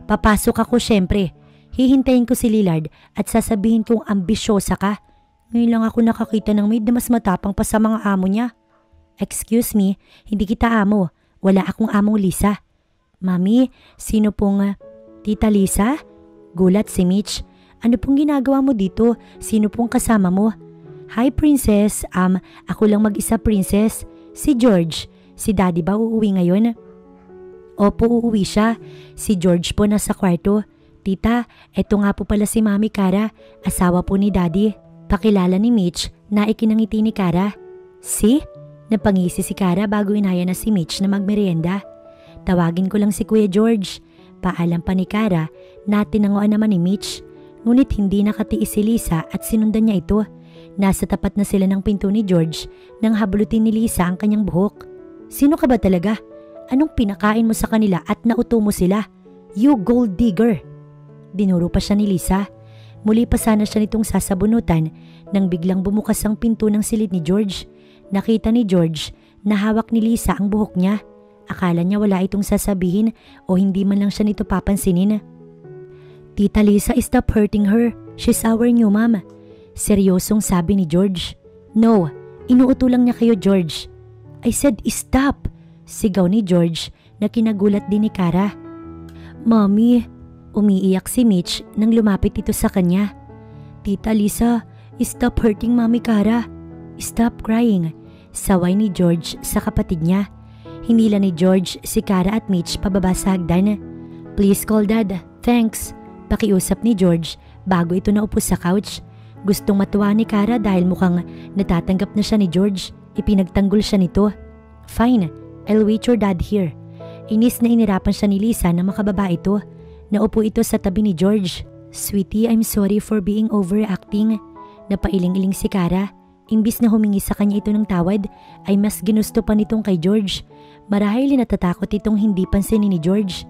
Papasok ako syempre. Hihintayin ko si Lillard at sasabihin kong ambisyosa ka. Ngayon lang ako nakakita ng maid na mas matapang pa sa mga amo niya. Excuse me, hindi kita amo. Wala akong among Lisa. Mami, sino pong Tita Lisa? Gulat si Mitch. Ano pong ginagawa mo dito? Sino pong kasama mo? Hi, princess. Ako lang mag-isa, princess. Si George. Si daddy ba uuwi ngayon? Opo, uuwi siya. Si George po nasa kwarto. Tita, eto nga po pala si Mami Kara, asawa po ni daddy. Pakilala ni Mitch na ikinangiti ni Kara. Si? Napangisi si Kara bago inaya na si Mitch na magmerienda. Tawagin ko lang si Kuya George. Paalam pa ni Kara na tinanguan naman ni Mitch. Ngunit hindi nakatiis si Lisa at sinundan niya ito. Nasa tapat na sila ng pinto ni George nang hablutin ni Lisa ang kanyang buhok. Sino ka ba talaga? Anong pinakain mo sa kanila at nauto mo sila? You gold digger! Dinuro pa siya ni Lisa. Muli pa sana siya nitong sasabunutan nang biglang bumukas ang pinto ng silid ni George. Nakita ni George na hawak ni Lisa ang buhok niya. Akala niya wala itong sasabihin o hindi man lang siya nito papansinin. Tita Lisa, stop hurting her. She's our new mom. Seryosong sabi ni George. No, inuuto lang niya kayo, George. I said stop, sigaw ni George na kinagulat din ni Kara. Mommy, umiiyak si Mitch nang lumapit ito sa kanya. Tita Lisa, stop hurting Mommy Kara. Stop crying, saway ni George sa kapatid niya. Hinila ni George si Kara at Mitch pababa sa hagdan. Please call Dad, thanks, pakiusap ni George bago ito naupo sa couch. Gustong matuwa ni Kara dahil mukhang natatanggap na siya ni George. Ipinagtanggol siya nito. Fine, I'll wait your dad here. Inis na inirapan siya ni Lisa na makababa ito. Naupo ito sa tabi ni George. Sweetie, I'm sorry for being overreacting. Napailing-iling si Kara. Imbis na humingi sa kanya ito ng tawad, ay mas ginusto pa nitong kay George. Marahil natatakot itong hindi pansinin ni George.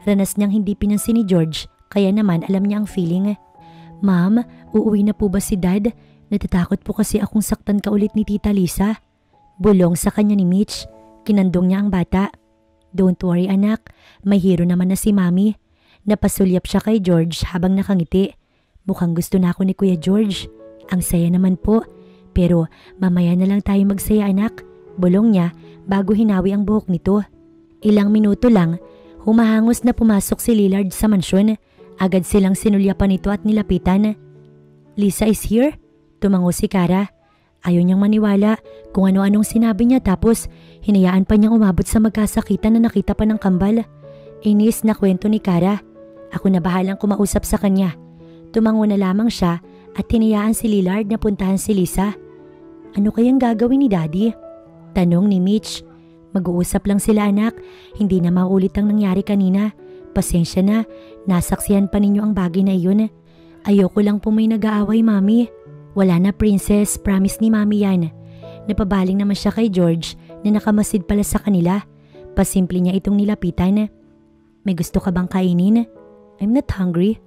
Ranas niyang hindi pinansin ni George, kaya naman alam niya ang feeling. Ma'am, uuwi na po ba si Dad? Natatakot po kasi akong saktan ka ulit ni Tita Lisa. Bulong sa kanya ni Mitch. Kinandong niya ang bata. Don't worry anak, may hero naman na si Mami. Napasulyap siya kay George habang nakangiti. Mukhang gusto na ako ni Kuya George. Ang saya naman po. Pero mamaya na lang tayo magsaya anak. Bulong niya bago hinawi ang buhok nito. Ilang minuto lang, humahangos na pumasok si Lillard sa mansyon. Agad silang sinulyapan nito at nilapitan. Lisa is here? Tumango si Kara. Ayaw niyang maniwala kung ano-anong sinabi niya tapos hinayaan pa niyang umabot sa magkasakitan na nakita pa ng kambal. Inis na kwento ni Kara. Ako na bahalang kumausap sa kanya. Tumango na lamang siya at hinayaan si Lillard na puntahan si Lisa. Ano kayang gagawin ni Daddy? Tanong ni Mitch. Mag-uusap lang sila anak, hindi na maulit ang nangyari kanina. Pasensya na, nasaksihan pa ninyo ang bagay na iyon. Ayoko lang po may nag-aaway Mami. Wala na princess, promise ni Mami yan. Napabaling naman siya kay George na nakamasid pala sa kanila. Pasimple niya itong nilapitan. May gusto ka bang kainin? I'm not hungry.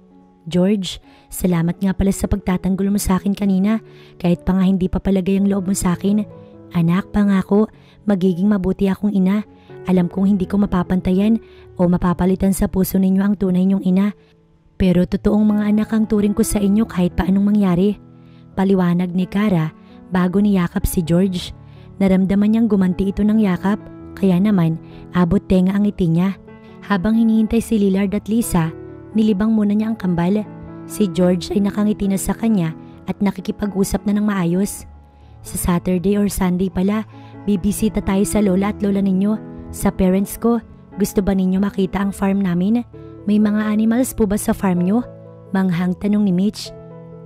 George, salamat nga pala sa pagtatanggol mo sa akin kanina kahit pa nga hindi pa palagay ang loob mo sa akin. Anak, pangako, magiging mabuti akong ina. Alam kong hindi ko mapapantayan o mapapalitan sa puso ninyo ang tunay niyong ina. Pero totoong mga anak ang turing ko sa inyo kahit pa anong mangyari. Paliwanag ni Kara bago niyakap si George. Naramdaman niyang gumanti ito ng yakap, kaya naman abot tenga ang ngiti niya. Habang hinihintay si Lillard at Lisa, nilibang muna niya ang kambal. Si George ay nakangiti na sa kanya at nakikipag-usap na ng maayos. Sa Saturday or Sunday pala, bibisita tayo sa lola at lola ninyo. Sa parents ko, gusto ba ninyo makita ang farm namin? May mga animals po ba sa farm nyo? Manghang tanong ni Mitch.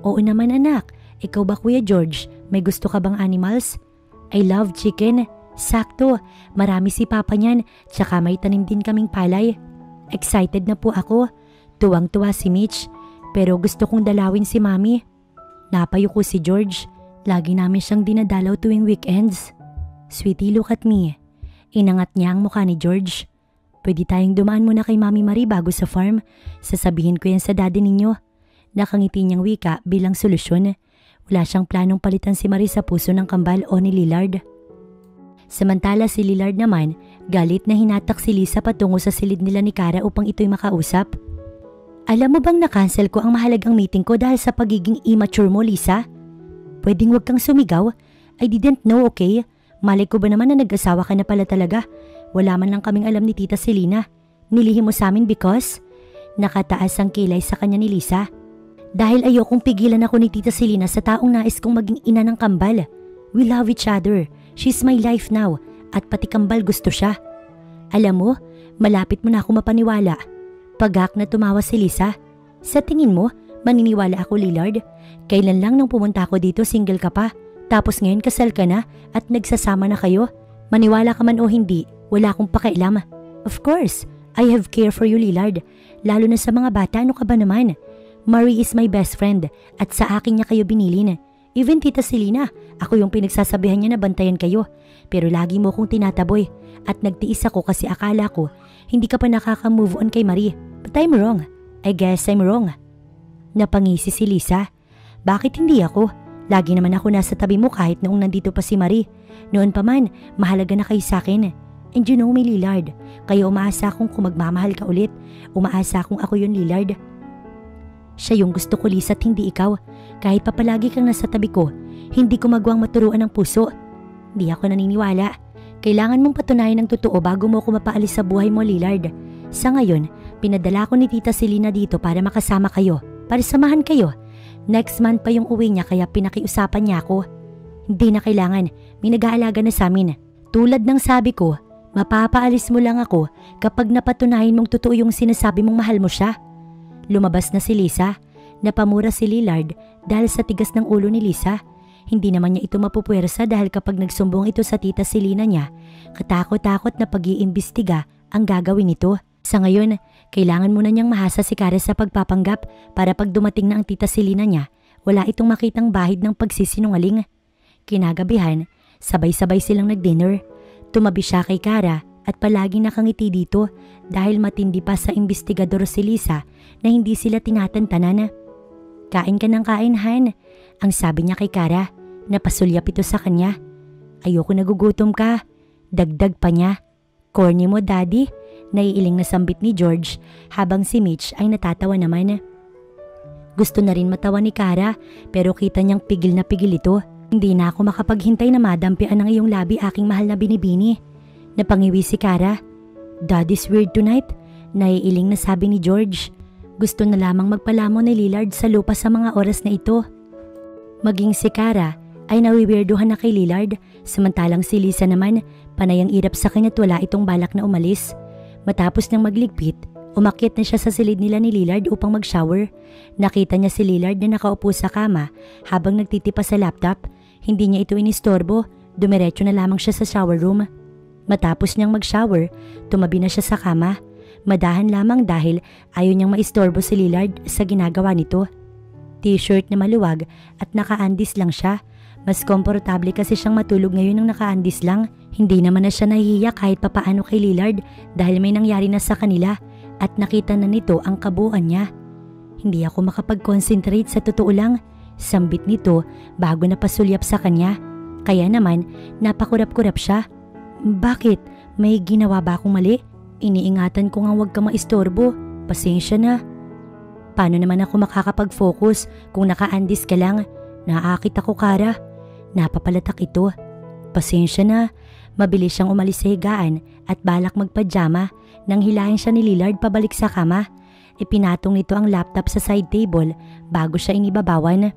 Oo naman anak. Ikaw ba Kuya George, may gusto ka bang animals? I love chicken. Sakto, marami si Papa niyan, tsaka may tanim din kaming palay. Excited na po ako. Tuwang-tuwa si Mitch, pero gusto kong dalawin si Mami. Napayuko si George, lagi namin siyang dinadalaw tuwing weekends. Sweetie, look at me. Inangat niya ang mukha ni George. Pwede tayong dumaan muna kay Mami Marie bago sa farm. Sasabihin ko yan sa daddy ninyo. Nakangiti niyang wika bilang solusyon. Wala siyang planong palitan si Marie sa puso ng kambal o ni Lillard. Samantala si Lillard naman, galit na hinatak si Lisa patungo sa silid nila ni Kara upang ito'y makausap. Alam mo bang na-cancel ko ang mahalagang meeting ko dahil sa pagiging immature mo, Lisa? Pwedeng wag kang sumigaw. I didn't know, okay? Malay ko ba naman na nag-asawa ka na pala talaga? Wala man lang kaming alam ni Tita Selena. Nilihim mo sa amin because? Nakataas ang kilay sa kanya ni Lisa. Dahil ayokong pigilan ako ni Tita Selena sa taong nais kong maging ina ng kambal. We love each other. She's my life now. At pati kambal gusto siya. Alam mo, malapit mo na ako mapaniwala. Pagak na tumawa si Lisa. Sa tingin mo, maniniwala ako Lillard? Kailan lang nung pumunta ako dito single ka pa. Tapos ngayon kasal ka na at nagsasama na kayo. Maniwala ka man o hindi, wala akong pakialam. Of course, I have care for you Lillard. Lalo na sa mga bata, ano ka ba naman? Marie is my best friend at sa akin niya kayo binilin. Even Tita Selena, ako yung pinagsasabihan niya na bantayan kayo. Pero lagi mo kong tinataboy at nagtiis ako kasi akala ko hindi ka pa nakaka-move on kay Marie. But I'm wrong. I guess I'm wrong. Napangisi si Lisa. Bakit hindi ako? Lagi naman ako nasa tabi mo kahit noong nandito pa si Marie. Noon pa man, mahalaga na kayo sa akin. And you know me Lillard, kaya umaasa akong kung magmamahal ka ulit. Umaasa akong ako yun Lillard. Siya yung gusto ko Lisa at hindi ikaw. Kahit pa palagi kang nasa tabi ko, hindi ko magawang maturuan ng puso. Hindi ako naniniwala. Kailangan mong patunayan ng totoo bago mo ako mapaalis sa buhay mo Lillard. Sa ngayon, pinadala ko ni Tita Selena dito para makasama kayo. Para samahan kayo. Next month pa yung uwi niya kaya pinakiusapan niya ako. Hindi na kailangan, may nag-aalaga na sa amin. Tulad ng sabi ko, mapapaalis mo lang ako kapag napatunayan mong totoo yung sinasabi mong mahal mo siya. Lumabas na si Lisa. Napamura si Lillard dahil sa tigas ng ulo ni Lisa. Hindi naman niya ito mapupwersa dahil kapag nagsumbong ito sa Tita Selena niya, katakot-takot na pag-iimbestiga ang gagawin nito. Sa ngayon, kailangan muna niyang mahasa si Kara sa pagpapanggap para pag dumating na ang Tita Selena niya, wala itong makitang bahid ng pagsisinungaling. Kinagabihan, sabay-sabay silang nag-dinner. Tumabi siya kay Kara at palaging nakangiti dito dahil matindi pa sa imbestigador si Lisa na hindi sila tinatantanan. Kain ka ng kain, Han. Ang sabi niya kay Kara, napasulyap ito sa kanya. Ayoko nagugutom ka. Dagdag pa niya. Corny mo, Daddy. Naiiling na sambit ni George habang si Mitch ay natatawa naman. Gusto na rin matawa ni Kara pero kita niyang pigil na pigil ito. Hindi na ako makapaghintay na madampian ng iyong labi aking mahal na binibini. Napangiwi si Kara. Daddy's weird tonight. Naiiling na sabi ni George. Gusto na lamang magpalamon ni Lillard sa lupa sa mga oras na ito. Maging si Kara ay nawiwirduhan na kay Lillard samantalang si Lisa naman panayang irap sa kanya at wala itong balak na umalis. Matapos niyang magligpit, umakyat na siya sa silid nila ni Lillard upang mag-shower. Nakita niya si Lillard na nakaupo sa kama habang nagtitipa sa laptop. Hindi niya ito inistorbo, dumiretso na lamang siya sa shower room. Matapos niyang mag-shower, tumabi na siya sa kama. Madahan lamang dahil ayaw niyang maistorbo si Lillard sa ginagawa nito. T-shirt na maluwag at naka-andis lang siya. Mas komportable kasi siyang matulog ngayon ng naka-andis lang. Hindi naman na siya nahihiya kahit papaano kay Lillard dahil may nangyari na sa kanila at nakita na nito ang kabuuan niya. Hindi ako makapag-concentrate sa totoo lang. Sambit nito bago napasulyap sa kanya. Kaya naman napakurap-kurap siya. Bakit? May ginawa ba akong mali? Iniingatan ko nga huwag ka maistorbo. Pasensya na. Paano naman ako makakapag-focus kung naka-andis ka lang? Naakit ako, Kara. Napapalatak ito. Pasensya na. Mabilis siyang umalis sa higaan at balak magpajama nang hilahin siya ni Lillard pabalik sa kama. Ipinatong nito ang laptop sa side table bago siya inibabawan.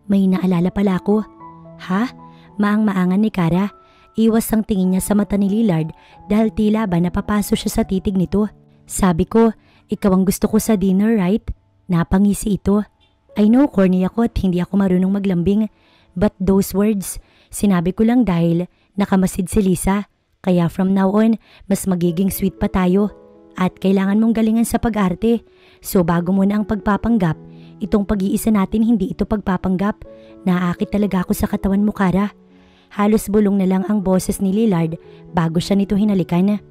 May naalala pala ako. Ha? Maang-maangan ni Kara. Iwas ang tingin niya sa mata ni Lillard dahil tila ba napapaso siya sa titig nito. Sabi ko, ikaw ang gusto ko sa dinner, right? Napangisi ito. I know corny ako at hindi ako marunong maglambing. But those words, sinabi ko lang dahil nakamasid si Lisa. Kaya from now on, mas magiging sweet pa tayo. At kailangan mong galingan sa pag-arte. So bago muna ang pagpapanggap, itong pag-iisa natin hindi ito pagpapanggap. Naakit talaga ako sa katawan mo, Kara. Halos bulong na lang ang boses ni Lillard bago siya nito hinalikan.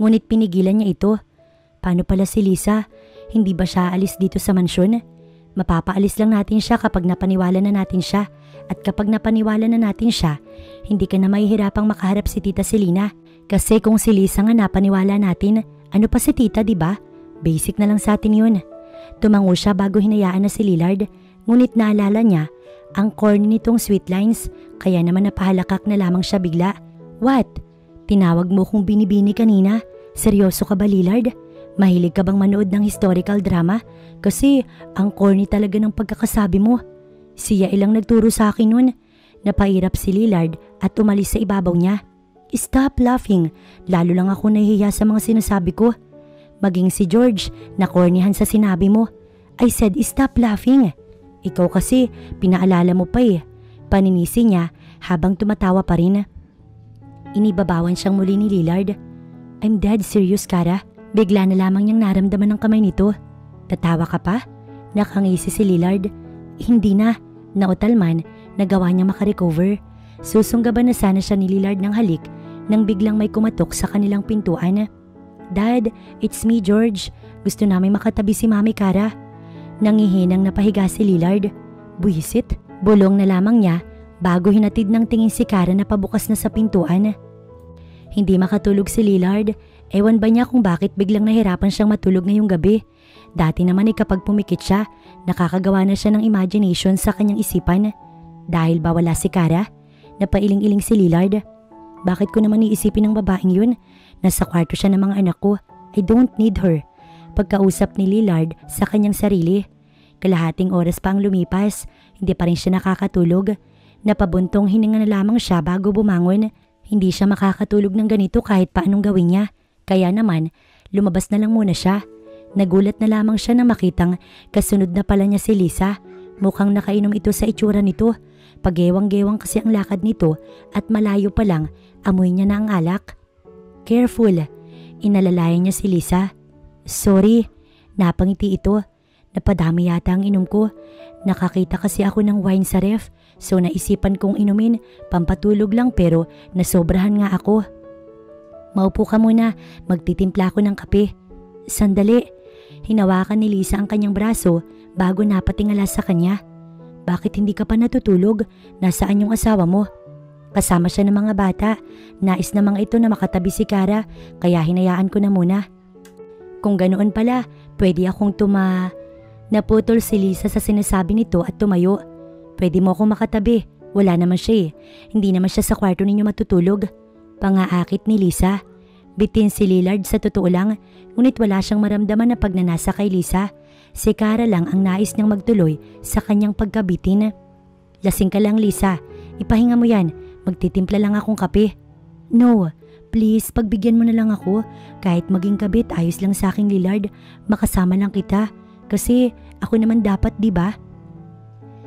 Ngunit pinigilan niya ito. Paano pala si Lisa? Hindi ba siya alis dito sa mansyon? Mapapaalis lang natin siya kapag napaniwala na natin siya. At kapag napaniwala na natin siya, hindi ka na mahihirapang makaharap si Tita Selena. Kasi kung si Lisa nga napaniwala natin, ano pa si Tita, diba? Basic na lang sa atin yun. Tumango siya bago hinayaan na si Lillard. Ngunit naalala niya ang corny nitong sweet lines, kaya naman napahalakak na lamang siya bigla. What? Tinawag mo kong binibini kanina? Seryoso ka ba, Lillard? Mahilig ka bang manood ng historical drama? Kasi ang corny talaga ng pagkakasabi mo. Siya ilang nagturo sa akin nun. Napairap si Lillard at umalis sa ibabaw niya. Stop laughing, lalo lang ako nahihiya sa mga sinasabi ko. Maging si George, nakornihan sa sinabi mo. I said stop laughing. Ikaw kasi, pinaalala mo pa eh. Paninisi niya habang tumatawa pa rin. Inibabawan siyang muli ni Lillard. I'm dead serious, Kara. Bigla na lamang niyang naramdaman ng kamay nito. Tatawa ka pa? Nakangisi si Lillard. Hindi na. Nautal man, nagawa niyang makarecover. Susunggaban na sana siya ni Lillard ng halik nang biglang may kumatok sa kanilang pintuan. Dad, it's me, George. Gusto namin makatabi si Mami, Kara. Nangihinang napahiga si Lillard. Buwisit, bulong na lamang niya bago hinatid ng tingin si Kara na pabukas na sa pintuan. Hindi makatulog si Lillard. Ewan ba niya kung bakit biglang nahirapan siyang matulog ngayong gabi. Dati naman ay kapag pumikit siya, nakakagawa na siya ng imagination sa kanyang isipan. Dahil ba wala si Kara? Napailing-iling si Lillard. Bakit ko naman iisipin ng babaeng yun? Nasa kwarto siya ng mga anak ko. I don't need her. Pagkausap ni Lillard sa kanyang sarili. Kalahating oras pa ang lumipas, hindi pa rin siya nakakatulog. Napabuntong hininga na lamang siya bago bumangon. Hindi siya makakatulog ng ganito kahit paanong gawin niya. Kaya naman, lumabas na lang muna siya. Nagulat na lamang siya na makitang kasunod na pala niya si Lisa. Mukhang nakainom ito sa itsura nito. Pagewang-gewang kasi ang lakad nito at malayo pa lang, amoy niya na ang alak. Careful, inalalayan niya si Lisa. Sorry, napangiti ito. Napadami yata ang inom ko. Nakakita kasi ako ng wine sa ref, so naisipan kong inumin, pampatulog lang pero nasobrahan nga ako. Maupo ka muna, magtitimpla ako ng kape. Sandali, hinawakan ni Lisa ang kanyang braso bago napatingala sa kanya. Bakit hindi ka pa natutulog? Nasaan yung asawa mo? Kasama siya ng mga bata. Nais na mga ito na makatabi si Kara, kaya hinayaan ko na muna. Kung ganoon pala, pwede akong Naputol si Lisa sa sinasabi nito at tumayo. Pwede mo akong makatabi. Wala naman siya Hindi naman siya sa kwarto ninyo matutulog. Pangaakit ni Lisa. Bitin si Lillard sa totoo lang, ngunit wala siyang maramdaman na pagnanasa kay Lisa. Si Kara lang ang nais niyang magtuloy sa kanyang pagkabitin. Lasing ka lang, Lisa. Ipahinga mo yan. Magtitimpla lang akong kape. No, please, pagbigyan mo na lang ako. Kahit maging kabit, ayos lang sa aking Lillard. Makasama lang kita. Kasi ako naman dapat, di ba?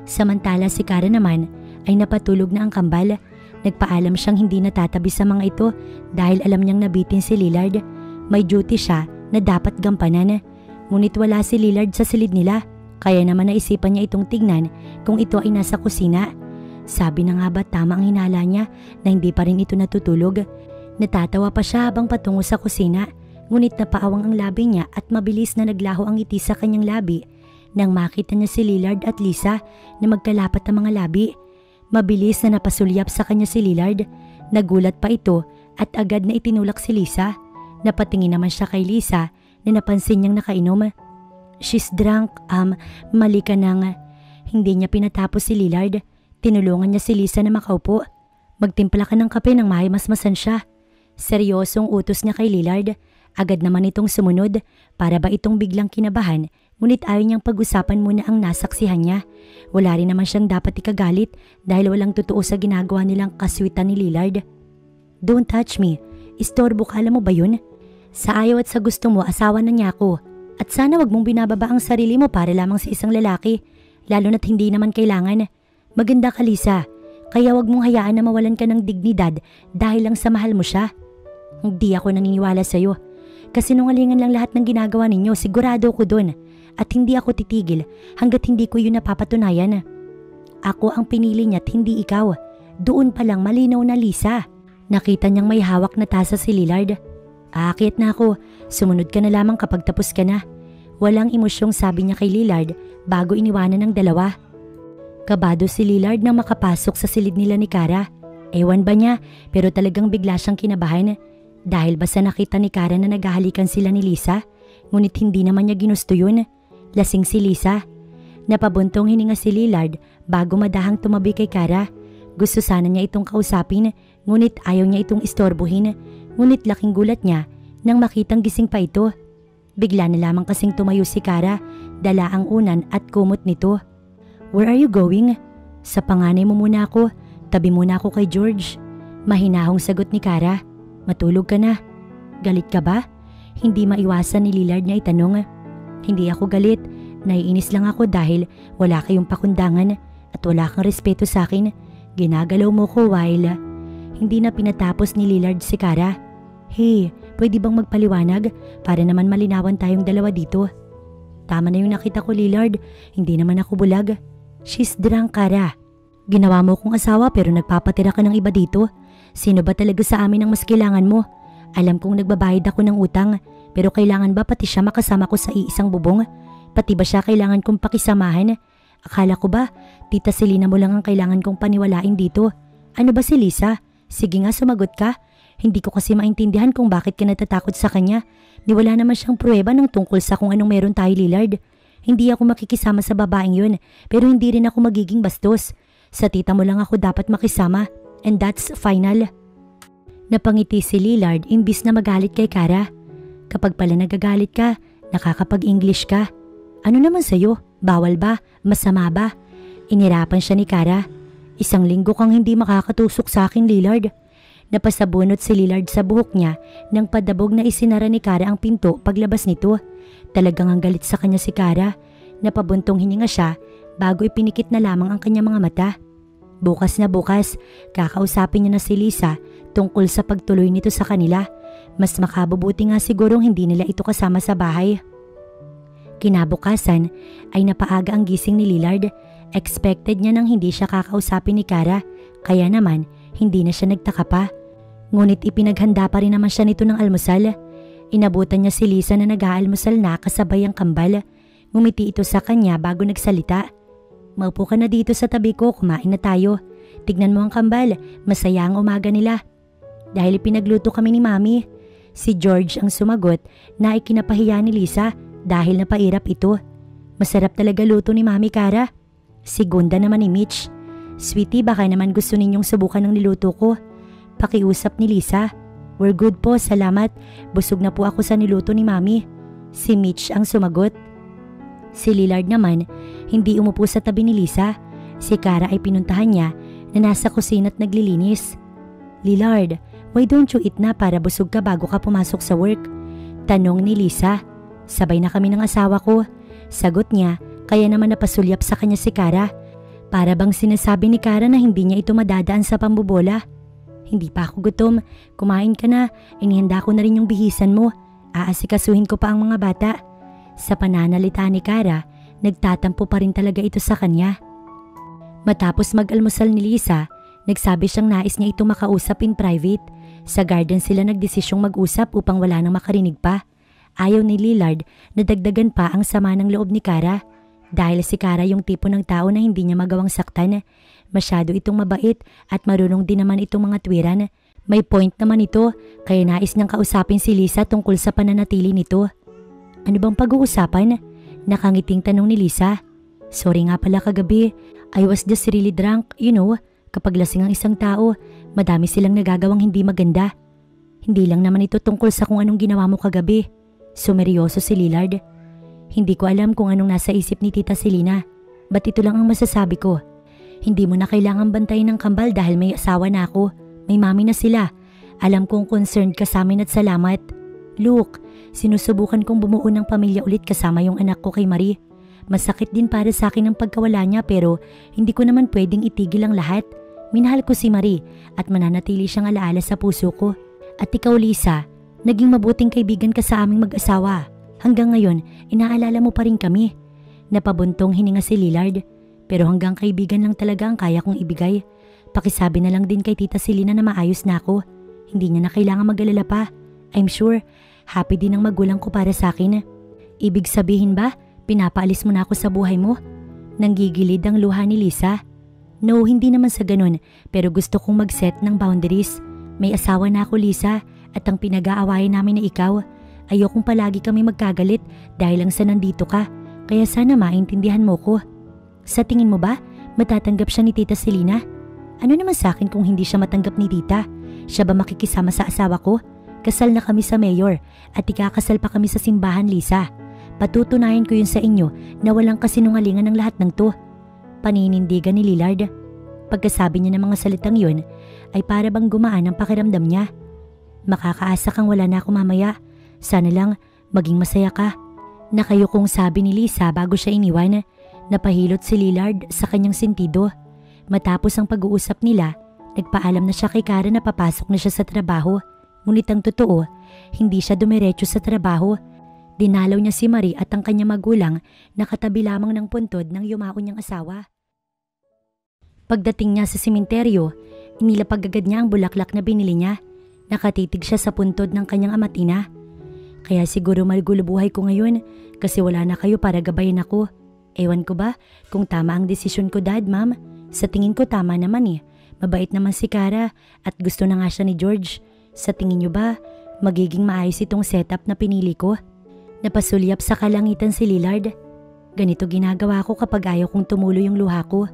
Samantala si Kara naman ay napatulog na ang kambal. Nagpaalam siyang hindi natatabi sa mga ito dahil alam niyang nabitin si Lillard. May duty siya na dapat gampanan. Ngunit wala si Lillard sa silid nila, kaya naman naisipan niya itong tignan kung ito ay nasa kusina. Sabi na nga ba tama ang hinala niya na hindi pa rin ito natutulog. Natatawa pa siya habang patungo sa kusina, ngunit napaawang ang labi niya at mabilis na naglaho ang ngiti sa kanyang labi nang makita niya si Lillard at Lisa na magkalapat ang mga labi. Mabilis na napasulyap sa kanya si Lillard. Nagulat pa ito at agad na itinulak si Lisa. Napatingin naman siya kay Lisa na napansin niyang nakainom. She's drunk, mali ka nang. Hindi niya pinatapos si Lillard. Tinulungan niya si Lisa na makaupo. Magtimpla ka ng kape nang mahimasmasan siya. Seryosong utos niya kay Lillard. Agad naman itong sumunod para ba itong biglang kinabahan, ngunit ayaw niyang pag-usapan muna ang nasaksihan niya. Wala rin naman siyang dapat ikagalit dahil walang totoo sa ginagawa nilang kaswitan ni Lillard. Don't touch me. Istorbo ka, alam mo ba yun? Sa ayaw at sa gusto mo, asawa na niya ako. At sana wag mong binababa ang sarili mo para lamang sa isang lalaki, lalo na't hindi naman kailangan. Maganda ka, Lisa. Kaya wag mong hayaan na mawalan ka ng dignidad dahil lang sa mahal mo siya. Hindi ako naniniwala sa'yo. Kasinungalingan lang lahat ng ginagawa ninyo, sigurado ko dun. At hindi ako titigil hanggat hindi ko yun napapatunayan. Ako ang pinili niya at hindi ikaw. Doon pa lang malinaw na, Lisa. Nakita niyang may hawak na tasa si Lillard. Aakyat na ako, sumunod ka na lamang kapag tapos ka na. Walang emosyong sabi niya kay Lillard bago iniwanan ng dalawa. Kabado si Lillard nang makapasok sa silid nila ni Kara. Ewan ba niya, pero talagang bigla siyang kinabahan. Dahil ba sa nakita ni Kara na naghahalikan sila ni Lisa, ngunit hindi naman niya ginusto yun. Lasing si Lisa. Napabuntong hininga si Lillard bago madahang tumabi kay Kara. Gusto sana niya itong kausapin, ngunit ayaw niya itong istorbohin. Ngunit laking gulat niya nang makitang gising pa ito. Bigla na lamang kasing tumayo si Kara, dala ang unan at kumot nito. Where are you going? Sa panganay mo muna ako, tabi muna ako kay George. Mahinahong sagot ni Kara. Matulog ka na. Galit ka ba? Hindi maiwasan ni Lillard na itanong. Hindi ako galit. Naiinis lang ako dahil wala kayong pakundangan at wala kang respeto sa akin. Ginagalaw mo ko while... Hindi na pinatapos ni Lillard si Kara. Hey, pwede bang magpaliwanag para naman malinawan tayong dalawa dito? Tama na yung nakita ko, Lillard. Hindi naman ako bulag. She's drunk, Kara. Ginawa mo kong asawa pero nagpapatira ka ng iba dito. Sino ba talaga sa amin ang mas kailangan mo? Alam kong nagbabayad ako ng utang, pero kailangan ba pati siya makasama ko sa iisang bubong? Pati ba siya kailangan kong pakisamahan? Akala ko ba, Tita Selena mo lang ang kailangan kong paniwalain dito? Ano ba si Lisa? Sige nga, sumagot ka. Hindi ko kasi maintindihan kung bakit ka natatakot sa kanya. Ni wala naman siyang pruweba ng tungkol sa kung anong meron tayo, Lillard. Hindi ako makikisama sa babaeng yun, pero hindi rin ako magiging bastos. Sa tita mo lang ako dapat makisama. And that's final. Napangiti si Lillard imbis na magalit kay Kara. Kapag pala nagagalit ka, nakakapag-English ka. Ano naman sa'yo? Bawal ba? Masama ba? Inirapan siya ni Kara. 1 linggo kang hindi makakatusok sa akin, Lillard. Napasabunot si Lillard sa buhok niya nang padabog na isinara ni Kara ang pinto paglabas nito. Talagang ang galit sa kanya si Kara. Napabuntong hininga siya bago ipinikit na lamang ang kanyang mga mata. Bukas na bukas, kakausapin niya na si Lisa tungkol sa pagtuloy nito sa kanila. Mas makabubuti nga sigurong hindi nila ito kasama sa bahay. Kinabukasan ay napaaga ang gising ni Lillard. Expected niya nang hindi siya kakausapin ni Kara, kaya naman hindi na siya nagtaka pa. Ngunit ipinaghanda pa rin naman siya nito ng almusal. Inabutan niya si Lisa na nag-aalmusal na kasabay ang kambal. Ngumiti ito sa kanya bago nagsalita. Maupo ka na dito sa tabi ko, kumain na tayo. Tignan mo ang kambal, masaya ang umaga nila. Dahil pinagluto kami ni Mami. Si George ang sumagot na ikinapahiya ni Lisa dahil napairap ito. Masarap talaga luto ni Mami, Kara. Segunda naman ni Mitch. Sweetie, baka naman gusto ninyong subukan ng niluto ko. Pakiusap ni Lisa. We're good po, salamat. Busog na po ako sa niluto ni Mami. Si Mitch ang sumagot. Si Lillard naman, hindi umupo sa tabi ni Lisa. Si Kara ay pinuntahan niya na nasa kusina at naglilinis. Lillard, why don't you eat na para busog ka bago ka pumasok sa work? Tanong ni Lisa. Sabay na kami ng asawa ko. Sagot niya, kaya naman napasulyap sa kanya si Kara. Para bang sinasabi ni Kara na hindi niya ito madadaan sa pambobola. Hindi pa ako gutom. Kumain ka na. Inihanda ko na rin yung bihisan mo. Aasikasuhin ko pa ang mga bata. Sa pananalita ni Kara, nagtatampo pa rin talaga ito sa kanya. Matapos mag-almusal ni Lisa, nagsabi siyang nais niya ito makausap in private. Sa garden sila nagdesisyong mag-usap upang wala nang makarinig pa. Ayaw ni Lillard na dagdagan pa ang sama ng loob ni Kara. Dahil si Kara yung tipo ng tao na hindi niya magawang saktan. Masyado itong mabait at marunong din naman itong mga tuwiran. May point naman ito, kaya nais niyang kausapin si Lisa tungkol sa pananatili nito. Ano bang pag-uusapan? Nakangiting tanong ni Lisa. Sorry nga pala kagabi, I was just really drunk, you know. Kapag lasing ang isang tao, madami silang nagagawang hindi maganda. Hindi lang naman ito tungkol sa kung anong ginawa mo kagabi. Sumeryoso si Lillard. Hindi ko alam kung anong nasa isip ni Tita Selena. Ba't ito lang ang masasabi ko? Hindi mo na kailangang bantayin ng kambal dahil may asawa na ako. May mami na sila. Alam kong concerned ka sa amin at salamat. Look, sinusubukan kong bumuo ng pamilya ulit kasama yung anak ko kay Marie. Masakit din para sa akin ang pagkawala niya pero hindi ko naman pwedeng itigil ang lahat. Minahal ko si Marie at mananatili siyang alaala sa puso ko. At ikaw, Lisa, naging mabuting kaibigan ka sa aming mag-asawa. Hanggang ngayon, inaalala mo pa rin kami. Napabuntong hininga si Lillard. Pero hanggang kaibigan lang talaga ang kaya kong ibigay. Pakisabi na lang din kay Tita Selena na maayos na ako. Hindi niya na kailangan mag-alala pa. I'm sure, happy din ang magulang ko para sa akin. Ibig sabihin ba, pinapaalis mo na ako sa buhay mo? Nanggigilid ang luha ni Lisa. No, hindi naman sa ganun, pero gusto kong mag-set ng boundaries. May asawa na ako, Lisa, at ang pinag-aawayan namin na ikaw. Ayokong palagi kami magkagalit dahil lang sa nandito ka, kaya sana maintindihan mo ko. Sa tingin mo ba, matatanggap siya ni Tita Selena? Ano naman sa akin kung hindi siya matanggap ni Tita? Siya ba makikisama sa asawa ko? Kasal na kami sa mayor at ikakasal pa kami sa simbahan, Lisa. Patutunayan ko yun sa inyo na walang kasinungalingan ng lahat ng to. Paninindigan ni Lillard. Pagkasabi niya ng mga salitang yun, ay para bang gumaan ang pakiramdam niya. Makakaasa kang wala na ako mamaya. Sana lang maging masaya ka. Nakayukong sabi ni Lisa bago siya iniwan. Napahilot si Lillard sa kanyang sentido. Matapos ang pag-uusap nila, nagpaalam na siya kay Kara na papasok na siya sa trabaho. Ngunit ang totoo, hindi siya dumiretso sa trabaho. Dinalaw niya si Marie at ang kanyang magulang na katabi lamang ng puntod ng yumao niyang asawa. Pagdating niya sa sementeryo, inilapag agad niya ang bulaklak na binili niya. Nakatitig siya sa puntod ng kanyang ama't ina. Kaya siguro magulo buhay ko ngayon kasi wala na kayo para gabayan ako. Ewan ko ba kung tama ang desisyon ko, Dad, Ma'am? Sa tingin ko tama naman eh. Mabait naman si Kara at gusto na nga siya ni George. Sa tingin niyo ba magiging maayos itong setup na pinili ko? Napasulyap sa kalangitan si Lillard. Ganito ginagawa ko kapag ayaw kong tumulo yung luha ko.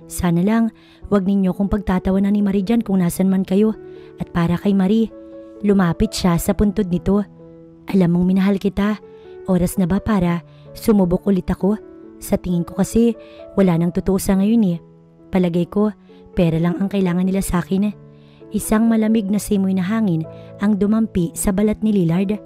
Sana lang wag ninyo kong pagtatawanan ni Marie dyan kung nasan man kayo. At para kay Marie, lumapit siya sa puntod nito. Alam mong minahal kita. Oras na ba para sumubok ulit ako? Sa tingin ko kasi wala nang totoo sa ngayon eh. Palagay ko, pera lang ang kailangan nila sa akin. Isang malamig na simoy na hangin ang dumampi sa balat ni Lillard.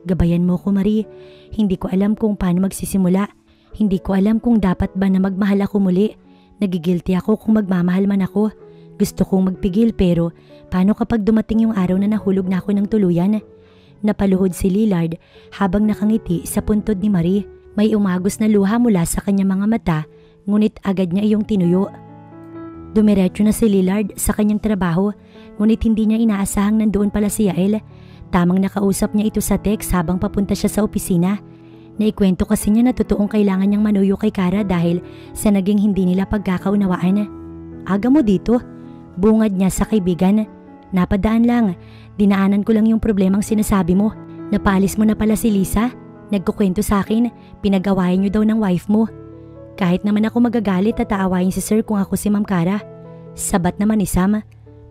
Gabayan mo ko, Marie. Hindi ko alam kung paano magsisimula. Hindi ko alam kung dapat ba na magmahal ako muli. Nagigilty ako kung magmamahal man ako. Gusto kong magpigil pero paano kapag dumating yung araw na nahulog na ako ng tuluyan? Napaluhod si Lillard habang nakangiti sa puntod ni Marie. May umagos na luha mula sa kanyang mga mata, ngunit agad niya iyong tinuyo. Dumiretso na si Lillard sa kanyang trabaho, ngunit hindi niya inaasahang nandoon pala si Yael. Tamang nakausap niya ito sa text habang papunta siya sa opisina. Naikwento kasi niya na totoong kailangan niyang manuyo kay Kara dahil sa naging hindi nila pagkakaunawaan. Aga mo dito? Bungad niya sa kaibigan. Napadaan lang. Dinaanan ko lang yung problemang sinasabi mo. Napaalis mo na pala si Lisa? Nagkukwento sa akin, pinag-awayan niyo daw ng wife mo. Kahit naman ako magagalit at aawayin si Sir kung ako si Ma'am Cara. Sabat naman ni Sam.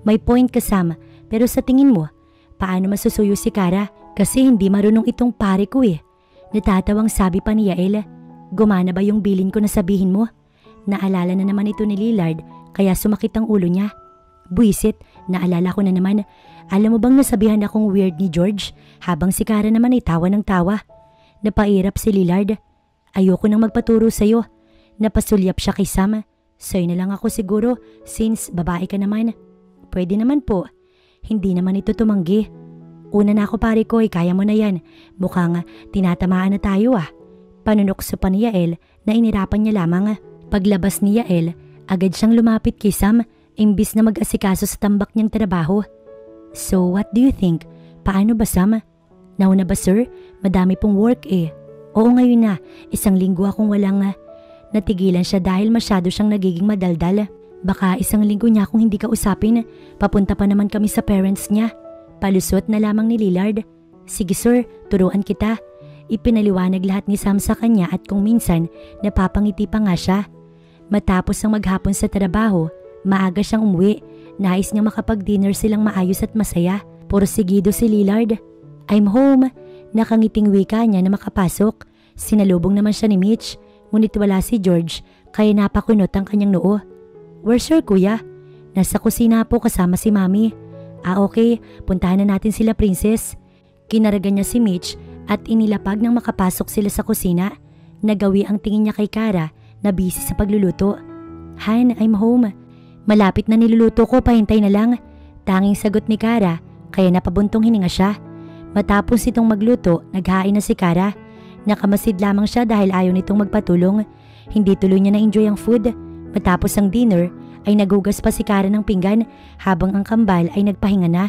May point ka, Sam, pero sa tingin mo, paano masusuyo si Cara? Kasi hindi marunong itong pare ko eh. Natatawang sabi pa ni Yael. Gumana ba yung bilin ko na sabihin mo? Naalala na naman ito ni Lillard kaya sumakit ang ulo niya. Buisit, naalala ko na naman. Alam mo bang nasabihan akong weird ni George habang si Cara naman ay tawa ng tawa. Napairap si Lillard. Ayoko nang magpaturo sa'yo. Napasulyap siya kay Sam. Sa'yo na lang ako siguro since babae ka naman. Pwede naman po. Hindi naman ito tumanggi. Una na ako pare ko, kaya mo na yan. Mukhang tinatamaan na tayo ah. Panunokso pa ni Yael na inirapan niya lamang. Paglabas ni Yael, agad siyang lumapit kay Sam imbis na mag-asikaso sa tambak niyang trabaho. So what do you think? Paano ba Sam? Nauna ba sir? Madami pong work eh. Oo ngayon na, 1 linggo akong walang natigilan siya dahil masyado siyang nagiging madaldal. Baka 1 linggo niya akong hindi ka usapin. Papunta pa naman kami sa parents niya. Palusot na lamang ni Lillard. Sige sir, turuan kita. Ipinaliwanag lahat ni Sam sa kanya at kung minsan napapangiti pa nga siya. Matapos ang maghapon sa trabaho, maaga siyang umuwi. Nais niyang makapag-dinner silang maayos at masaya. Porsigido si Lillard. I'm home. Nakangiting wika niya na makapasok. Sinalubong naman siya ni Mitch. Ngunit wala si George kaya napakunot ang kanyang noo. Where's your kuya? Nasa kusina po kasama si Mami. Okay, puntahan na natin sila princess. Kinaragan niya si Mitch at inilapag nang makapasok sila sa kusina. Nagawi ang tingin niya kay Cara na busy sa pagluluto. Han, I'm home. Malapit na niluluto ko, pahintay na lang. Tanging sagot ni Cara kaya napabuntong hininga siya. Matapos itong magluto, naghain na si Cara. Nakamasid lamang siya dahil ayaw nitong magpatulong. Hindi tuloy niya na-enjoy ang food. Matapos ang dinner, ay nagugas pa si Cara ng pinggan habang ang kambal ay nagpahinga na.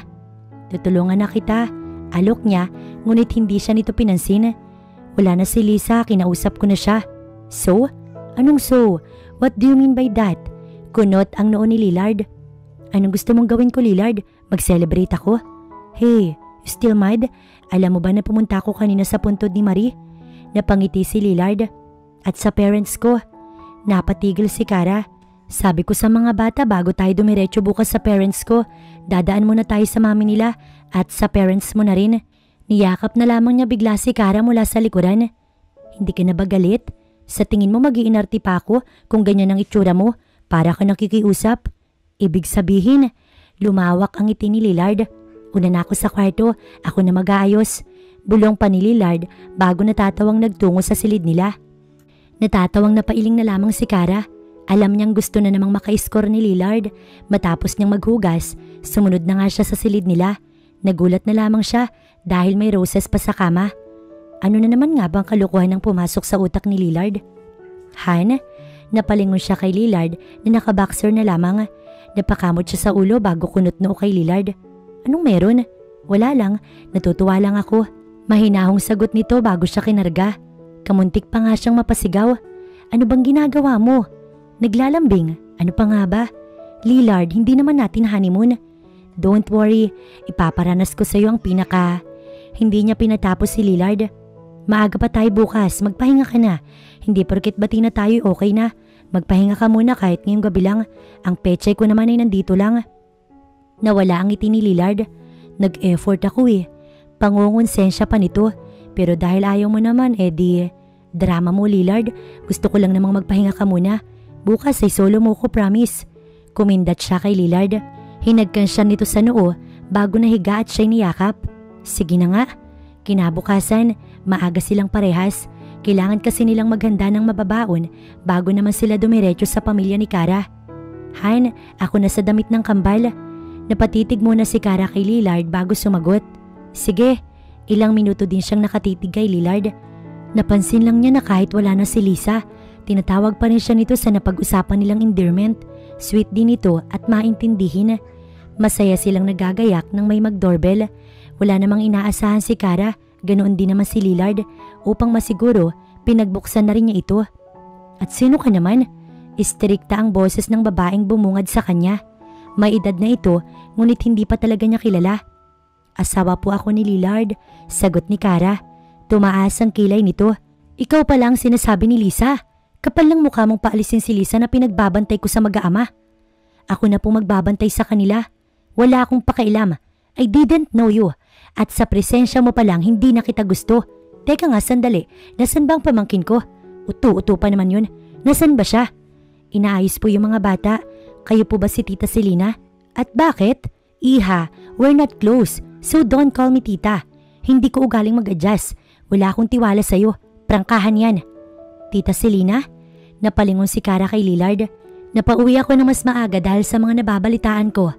Tutulungan na kita, alok niya, ngunit hindi siya nito pinansin. Wala na si Lisa, kinausap ko na siya. So? Anong so? What do you mean by that? Kunot ang noo ni Lillard. Anong gusto mong gawin ko, Lillard? Mag-celebrate ako? Hey, you still mad? Alam mo ba na pumunta ako kanina sa puntod ni Marie? Napangiti si Lillard. At sa parents ko. Napatigil si Cara. Sabi ko sa mga bata bago tayo dumiretso bukas sa parents ko, dadaan muna tayo sa mami nila at sa parents mo na rin. Niyakap na lamang niya bigla si Cara mula sa likuran. Hindi ka na ba galit? Sa tingin mo mag-iinarti pa ako kung ganyan ang itsura mo para ka nakikiusap? Ibig sabihin, lumawak ang ngiti ni Lillard. Una na ako sa kwarto, ako na mag-aayos. Bulong pa ni Lillard bago natatawang nagtungo sa silid nila. Natatawang napailing na lamang si Cara. Alam niyang gusto na namang maka-score ni Lillard. Matapos niyang maghugas, sumunod na nga siya sa silid nila. Nagulat na lamang siya dahil may roses pa sa kama. Ano na naman nga bang kalukuhan ang pumasok sa utak ni Lillard? Han? Napalingon siya kay Lillard na nakaboxer na lamang. Napakamot siya sa ulo bago kunot noo kay Lillard. Anong meron? Wala lang, natutuwa lang ako. Mahinahong sagot nito bago siya kinarga. Kamuntik pa nga siyang mapasigaw. Ano bang ginagawa mo? Naglalambing? Ano pa nga ba? Lillard, hindi naman natin honeymoon. Don't worry, ipaparanas ko sa iyo ang pinaka... Hindi niya pinatapos si Lillard. Maaga pa tayo bukas, magpahinga ka na. Hindi porket bati na tayo okay na. Magpahinga ka muna kahit ngayong gabi lang. Ang pechay ko naman ay nandito lang. Nawala ang ngiti ni Lillard. Nag-effort ako eh. Pangungonsensya pa nito. Pero dahil ayaw mo naman, drama mo Lillard. Gusto ko lang namang magpahinga ka muna. Bukas ay solo mo ko, promise. Kumindat siya kay Lillard. Hinagkan siya nito sa noo bago nahiga at siya'y niyakap. Sige na nga. Kinabukasan, maaga silang parehas. Kailangan kasi nilang maghanda ng mababaon bago naman sila dumiretso sa pamilya ni Cara. Han, ako na sa damit ng kambal. Napatitig muna si Cara kay Lillard bago sumagot. Sige, ilang minuto din siyang nakatitig kay Lillard. Napansin lang niya na kahit wala na si Lisa, tinatawag pa rin siya nito sa napag-usapan nilang endearment. Sweet din ito at maintindihin. Masaya silang nagagayak nang may mag-doorbell. Wala namang inaasahan si Cara, ganoon din naman si Lillard. Upang masiguro, pinagbuksan na rin niya ito. At sino ka naman? Istrikta ang boses ng babaeng bumungad sa kanya. May edad na ito, ngunit hindi pa talaga niya kilala. Asawa po ako ni Lillard, sagot ni Kara. Tumaas ang kilay nito. Ikaw pala ang sinasabi ni Lisa. Kapal lang mukha mong paalisin si Lisa na pinagbabantay ko sa mag-aama. Ako na po magbabantay sa kanila. Wala akong pakialam. I didn't know you. At sa presensya mo pa lang hindi na kita gusto. Teka nga sandali, nasan ba ang pamangkin ko? Uto-uto pa naman yun. Nasan ba siya? Inaayos po yung mga bata. Kayo po ba si Tita Selena? At bakit? Iha, we're not close. So don't call me tita. Hindi ko ugaling mag-adjust. Wala akong tiwala sa'yo. Prangkahan yan. Tita Selena? Napalingon si Kara kay Lillard. Napauwi ako ng mas maaga dahil sa mga nababalitaan ko.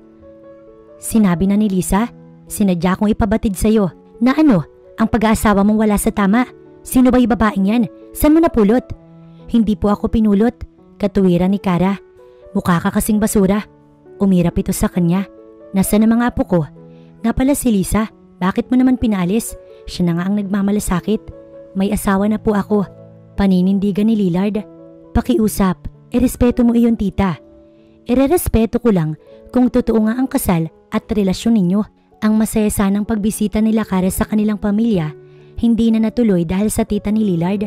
Sinabi na ni Lisa, sinadya kong ipabatid sa'yo na ano, ang pag-aasawa mong wala sa tama. Sino ba yung babaeng yan? Saan mo napulot? Hindi po ako pinulot. Katuwiran ni Kara. Mukha ka kasing basura. Umirap ito sa kanya. Nasaan ang mga apo ko? Nga pala si Lisa, bakit mo naman pinalis? Siya na nga ang nagmamalasakit. May asawa na po ako. Paninindigan ni Lillard. Pakiusap, irespeto mo iyon tita. Irerespeto ko lang kung totoo nga ang kasal at relasyon ninyo. Ang masaya sanang pagbisita nila Kara sa kanilang pamilya, hindi na natuloy dahil sa tita ni Lillard.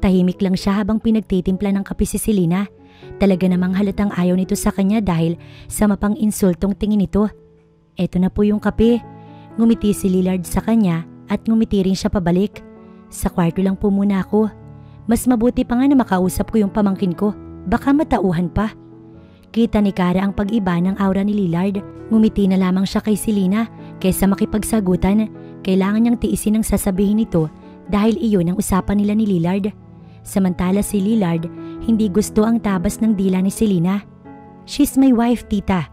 Tahimik lang siya habang pinagtitimpla ng kape si Selena. Talaga namang halatang ayaw nito sa kanya dahil sa mapang insultong tingin nito. Eto na po yung kape. Ngumiti si Lillard sa kanya at ngumiti rin siya pabalik. Sa kwarto lang po muna ako. Mas mabuti pa nga na makausap ko yung pamangkin ko. Baka matauhan pa. Kita ni Kara ang pag-iba ng aura ni Lillard. Ngumiti na lamang siya kay Selena kaysa makipagsagutan. Kailangan niyang tiisin ang sasabihin nito dahil iyon ang usapan nila ni Lillard. Samantala si Lillard, hindi gusto ang tabas ng dila ni Selena. She's my wife, tita.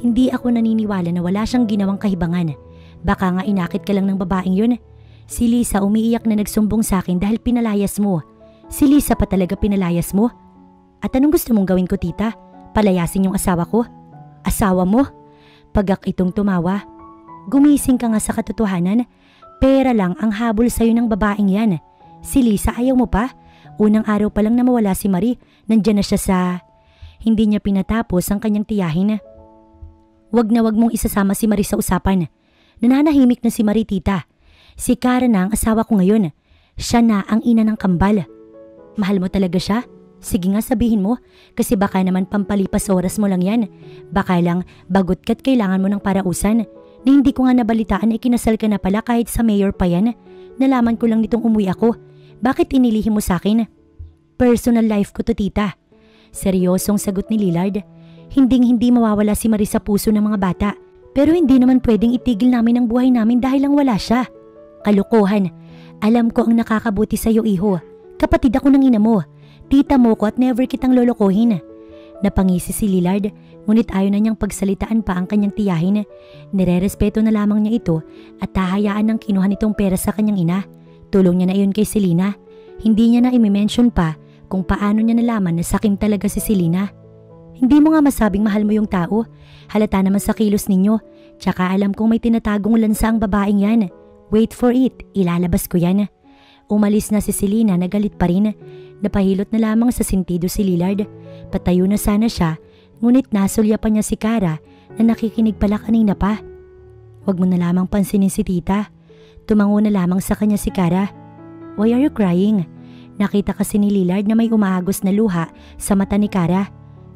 Hindi ako naniniwala na wala siyang ginawang kahibangan. Baka nga inakit ka lang ng babaeng yun. Si Lisa umiiyak na nagsumbong sa akin dahil pinalayas mo. Si Lisa pa talaga pinalayas mo? At anong gusto mong gawin ko, tita? Palayasin yung asawa ko? Asawa mo? Pagak itong tumawa. Gumising ka nga sa katotohanan. Pera lang ang habol sa'yo ng babaeng yan. Si Lisa ayaw mo pa? Unang araw pa lang na mawala si Marie, nandyan na siya sa... Hindi niya pinatapos ang kanyang tiyahin. Wag na wag mong isasama si Marie sa usapan. Nananahimik na si Marie, tita. Si Kara na ang asawa ko ngayon. Siya na ang ina ng kambal. Mahal mo talaga siya? Sige nga sabihin mo, kasi baka naman pampalipas oras mo lang yan. Baka lang bagot ka't kailangan mo ng parausan. Na hindi ko nga nabalitaan ay kinasal ka na pala kahit sa mayor pa yan. Nalaman ko lang nitong umuwi ako. Bakit inilihim mo sa akin? Personal life ko to, tita. Seryosong sagot ni Lillard. Hinding-hindi mawawala si Marie sa puso ng mga bata. Pero hindi naman pwedeng itigil namin ang buhay namin dahil lang wala siya. Kalokohan. Alam ko ang nakakabuti sa'yo, iho. Kapatid ako ng ina mo. Tita mo ko at never kitang lolokohin. Napangisi si Lillard, ngunit ayaw na niyang pagsalitaan pa ang kanyang tiyahin. Nirerespeto na lamang niya ito at hahayaan ng kinuha nitong pera sa kanyang ina. Tulong niya na iyon kay Selena. Hindi niya na i-mention pa kung paano niya nalaman na sakim talaga si Selena. Hindi mo nga masabing mahal mo yung tao. Halata naman sa kilos ninyo. Tsaka alam kong may tinatagong lansa ang babaeng yan. Wait for it, ilalabas ko yan. Umalis na si Selena na galit pa rin. Napahilot na lamang sa sentido si Lillard. Patayo na sana siya, ngunit nasulya pa niya si Kara na nakikinig pala kanina pa. Huwag mo na lamang pansinin si tita. Tumango na lamang sa kanya si Kara. Why are you crying? Nakita kasi ni Lillard na may umaagos na luha sa mata ni Kara.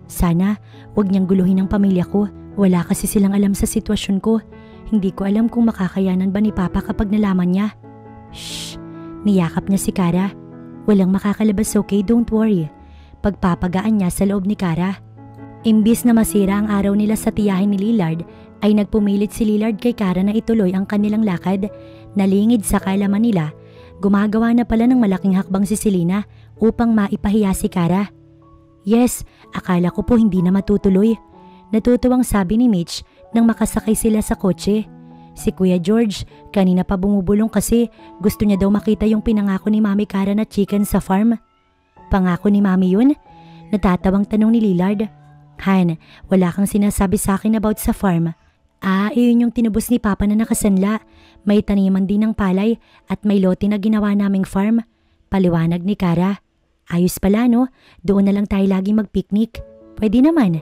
Sana huwag niyang guluhin ang pamilya ko. Wala kasi silang alam sa sitwasyon ko. Hindi ko alam kung makakayanan ba ni Papa kapag nalaman niya. Shh! Niyakap niya si Kara. Walang makakalabas, okay? Don't worry. Pagpapagaan niya sa loob ni Kara. Imbis na masira ang araw nila sa tiyahin ni Lillard, ay nagpumilit si Lillard kay Kara na ituloy ang kanilang lakad. Nalingid sa kalaman nila, gumagawa na pala ng malaking hakbang si Selena upang maipahiya si Kara. Yes, akala ko po hindi na matutuloy. Natutuwang sabi ni Mitch nang makasakay sila sa kotse. Si Kuya George, kanina pa bumubulong kasi gusto niya daw makita yung pinangako ni Mami Kara na chicken sa farm. Pangako ni Mami yun? Natatawang tanong ni Lillard. Han, wala kang sinasabi sa akin about sa farm. Iyon yung tinubos ni Papa na nakasanla. May taniman din ng palay at may lote na ginawa naming farm. Paliwanag ni Kara. Ayos pala no, doon na lang tayo laging mag-picnic. Pwede naman.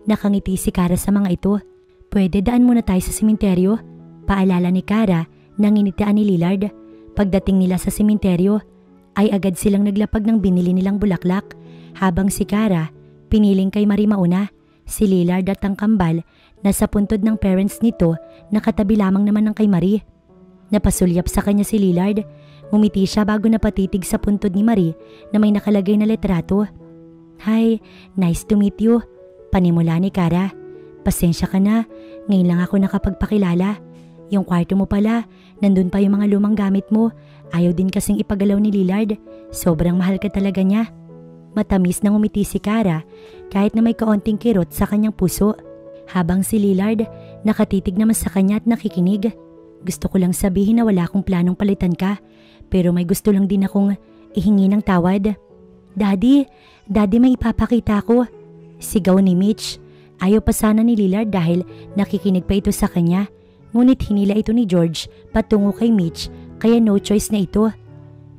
Nakangiti si Kara sa mga ito. Pwede daan muna tayo sa sementeryo? Paalala ni Kara nang initian ni Lillard. Pagdating nila sa sementeryo ay agad silang naglapag ng binili nilang bulaklak habang si Kara piniling kay Marie mauna. Si Lillard at ang kambal nasa puntod ng parents nito nakatabi lamang naman ng kay Marie. Napasulyap sa kanya si Lillard. Umiti siya bago napatitig sa puntod ni Marie na may nakalagay na litrato. Hi, nice to meet you. Panimula ni Kara. Pasensya ka na, ngayon lang ako nakapagpakilala. Yung kwarto mo pala, nandun pa yung mga lumang gamit mo. Ayaw din kasing ipagalaw ni Lillard. Sobrang mahal ka talaga niya. Matamis nang umiti si Kara kahit na may kaunting kirot sa kanyang puso. Habang si Lillard nakatitig naman sa kanya at nakikinig. Gusto ko lang sabihin na wala akong planong palitan ka, pero may gusto lang din akong ihingi ng tawad. Daddy may ipapakita ko. Sigaw ni Mitch. Ayaw pa sana ni Lillard dahil nakikinig pa ito sa kanya. Ngunit hinila ito ni George patungo kay Mitch kaya no choice na ito.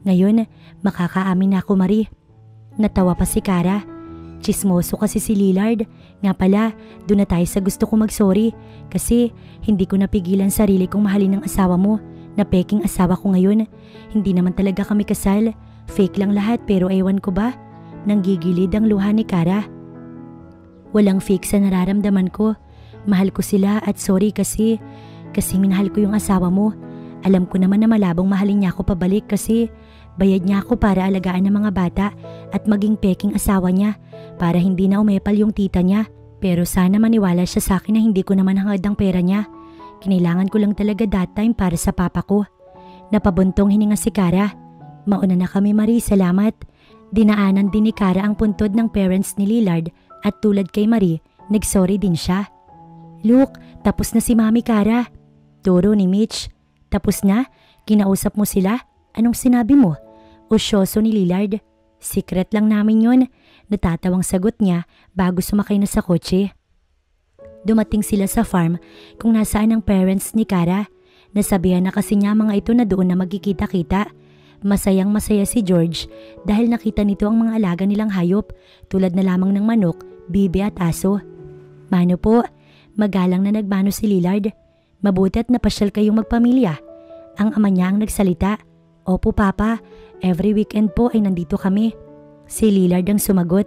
Ngayon, makakaamin na ako, Marie. Natawa pa si Kara. Chismoso kasi si Lillard. Nga pala, doon na tayo sa gusto ko mag-sorry kasi hindi ko napigilan sarili kong mahalin ng asawa mo na peking asawa ko ngayon. Hindi naman talaga kami kasal. Fake lang lahat pero ewan ko ba? Nanggigilid ang luha ni Kara. Walang fake sa nararamdaman ko. Mahal ko sila at sorry kasi minahal ko yung asawa mo. Alam ko naman na malabong mahalin niya ako pabalik kasi bayad niya ako para alagaan ng mga bata at maging peking asawa niya para hindi na umepal yung tita niya. Pero sana maniwala siya sa akin na hindi ko naman hangad ang pera niya. Kinailangan ko lang talaga that time para sa papa ko. Napabuntong hininga si Kara. Mauna na kami, Marie, salamat. Dinaanan din ni Kara ang puntod ng parents ni Lillard at tulad kay Marie, nagsorry din siya. Look, tapos na si Mami Kara. Turo ni Mitch. Tapos na? Kinausap mo sila? Anong sinabi mo? Usyoso ni Lillard. Secret lang namin yun. Natatawang sagot niya bago sumakay na sa kotse. Dumating sila sa farm kung nasaan ang parents ni Kara. Nasabihan na kasi niya mga ito na doon na magkikita-kita. Masayang masaya si George dahil nakita nito ang mga alaga nilang hayop tulad na lamang ng manok, bibe at aso. Mano po, magalang na nagmano si Lillard. Mabuti at napasyal kayong magpamilya. Ang ama niya ang nagsalita. Opo papa, every weekend po ay nandito kami. Si Lillard ang sumagot.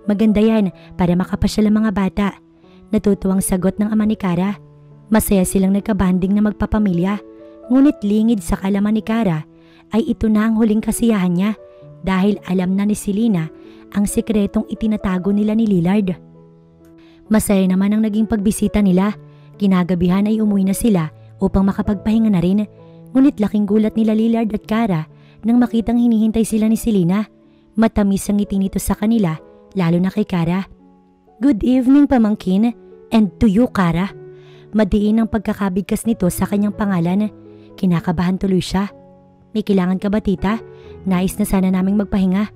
Maganda yan para makapasyal ang mga bata. Natutuwang sagot ng ama ni Kara. Masaya silang nagkabanding na magpapamilya. Ngunit lingid sa kalaman ni Kara ay ito na ang huling kasiyahan niya dahil alam na ni Selena ang sikretong itinatago nila ni Lillard. Masaya naman ang naging pagbisita nila. Kinagabihan ay umuwi na sila upang makapagpahinga na rin. Ngunit laking gulat nila Lillard at Kara nang makitang hinihintay sila ni Selena. Matamis ang ngiti nito sa kanila, lalo na kay Kara. Good evening, pamangkin, and to you, Kara. Madiin ang pagkakabigkas nito sa kanyang pangalan. Kinakabahan tuloy siya. May kailangan ka ba, tita? Nais na sana naming magpahinga.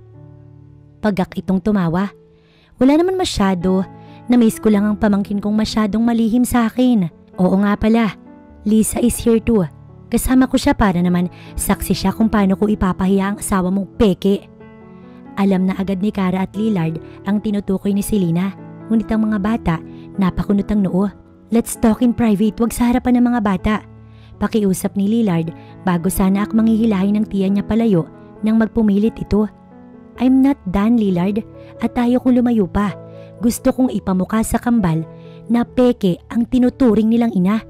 Pagak itong tumawa. Wala naman masyado. Na-miss ko lang ang pamangkin kong masyadong malihim sa akin. Oo nga pala. Lisa is here too. Kasama ko siya para naman saksi siya kung paano ko ipapahiya ang asawa mong peke. Alam na agad ni Kara at Lillard ang tinutukoy ni Selena. Ngunit ang mga bata, napakunot ang noo. Let's talk in private, wag sa harapan ng mga bata. Pakiusap ni Lillard bago sana ak manghihilahin ng tiya niya palayo nang magpumilit ito. I'm not done, Lillard, at tayo kong lumayo pa. Gusto kong ipamukha sa kambal na peke ang tinuturing nilang ina.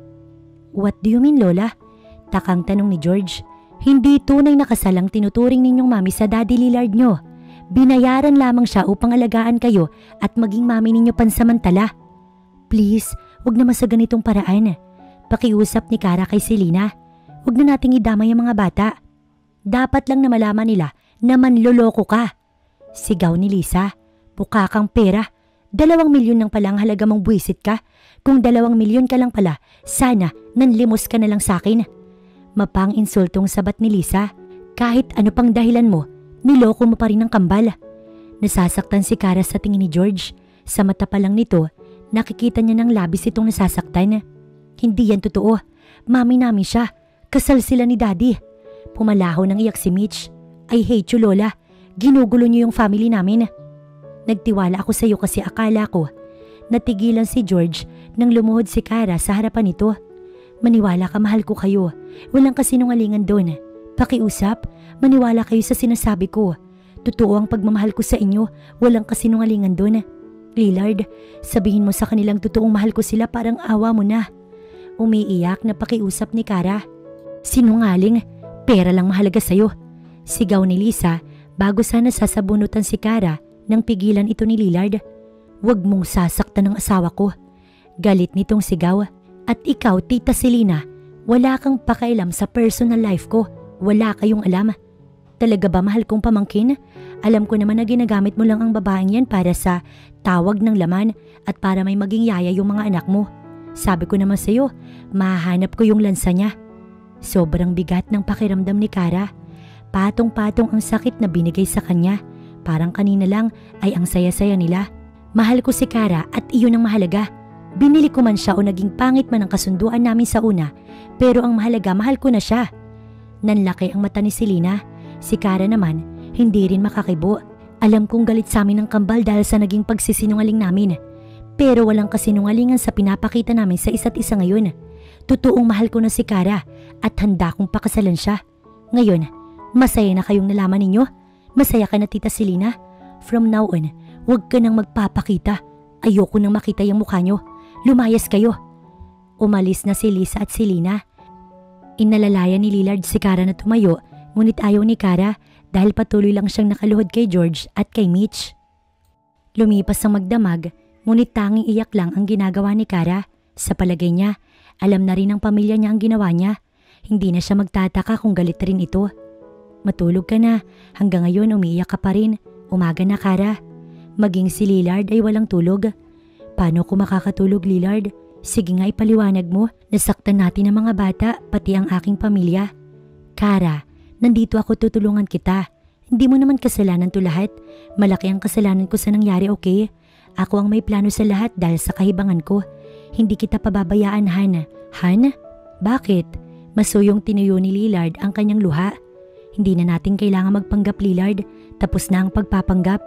What do you mean, Lola? Takang tanong ni George. Hindi tunay na kasalang tinuturing ninyong mami sa Daddy Lillard nyo. Binayaran lamang siya upang alagaan kayo at maging mami ninyo pansamantala. Please, wag naman sa ganitong paraan. Pakiusap ni Kara kay Selena. Huwag na nating idamay ang mga bata. Dapat lang na malaman nila na manloloko ka. Sigaw ni Lisa. Puka kang pera. 2 milyon lang pala ang halaga mong buwisit ka. Kung 2 milyon ka lang pala, sana nanlimos ka na lang sa akin. Mapang insultong sabat ni Lisa. Kahit ano pang dahilan mo, niloko mo pa rin ang kambal. Nasasaktan si Kara sa tingin ni George. Sa mata pa lang nito, nakikita niya ng labis itong nasasaktan. Hindi yan totoo. Mami namin siya. Kasal sila ni Daddy. Pumalaho ng iyak si Mitch. I hate you, Lola. Ginugulo niyo yung family namin. Nagtiwala ako sa iyo kasi akala ko Natigilan si George nang lumuhod si Kara sa harapan nito. Maniwala ka, mahal ko kayo. Walang kasinungalingan doon. Pakiusap, maniwala kayo sa sinasabi ko. Totoo ang pagmamahal ko sa inyo, walang kasinungalingan doon. Lillard, sabihin mo sa kanilang totoong mahal ko sila, parang awa mo na. Umiiyak na pakiusap ni Kara. Sinungaling, pera lang mahalaga sa'yo. Sigaw ni Lisa bago sana sasabunutan si Kara nang pigilan ito ni Lillard. Huwag mong sasaktan ng asawa ko. Galit nitong sigaw. At ikaw, Tita Selena, wala kang pakialam sa personal life ko. Wala kayong alam. Talaga ba, mahal kong pamangkin? Alam ko naman na ginagamit mo lang ang babaeng yan para sa tawag ng laman at para may maging yaya yung mga anak mo. Sabi ko naman sa'yo, mahahanap ko yung lansa niya. Sobrang bigat ng pakiramdam ni Kara. Patong-patong ang sakit na binigay sa kanya. Parang kanina lang ay ang saya-saya nila. Mahal ko si Kara at iyon ang mahalaga. Binili ko man siya o naging pangit man ang kasunduan namin sa una, pero ang mahalaga, mahal ko na siya. Nanlaki ang mata ni Selena. Si Kara naman, hindi rin makakibo. Alam kong galit sa amin ng kambal dahil sa naging pagsisinungaling namin. Pero walang kasinungalingan sa pinapakita namin sa isa't isa ngayon. Totoong mahal ko na si Kara at handa kong pakasalan siya. Ngayon, masaya na kayong nalaman ninyo? Masaya ka na, Tita Selena? From now on, huwag ka nang magpapakita. Ayoko nang makita yung mukha nyo. Lumayas kayo. Umalis na si Lisa at si Lina. Inalalayan ni Lillard si Kara na tumayo, ngunit ayaw ni Kara dahil patuloy lang siyang nakaluhod kay George at kay Mitch. Lumipas ang magdamag, ngunit tanging iyak lang ang ginagawa ni Kara. Sa palagay niya, alam na rin ng pamilya niya ang ginawa niya. Hindi na siya magtataka kung galit rin ito. Matulog ka na, hanggang ngayon umiiyak ka pa rin. Umaga na, Kara. Maging si Lillard ay walang tulog. Paano ko makakatulog, Lillard? Sige nga, ipaliwanag mo. Nasaktan natin ang mga bata, pati ang aking pamilya. Kara, nandito ako, tutulungan kita. Hindi mo naman kasalanan to lahat. Malaki ang kasalanan ko sa nangyari, okay? Ako ang may plano sa lahat dahil sa kahibangan ko. Hindi kita pababayaan, Han. Han? Bakit? Masuyong tinuyo ni Lillard ang kanyang luha. Hindi na natin kailangan magpanggap, Lillard. Tapos na ang pagpapanggap.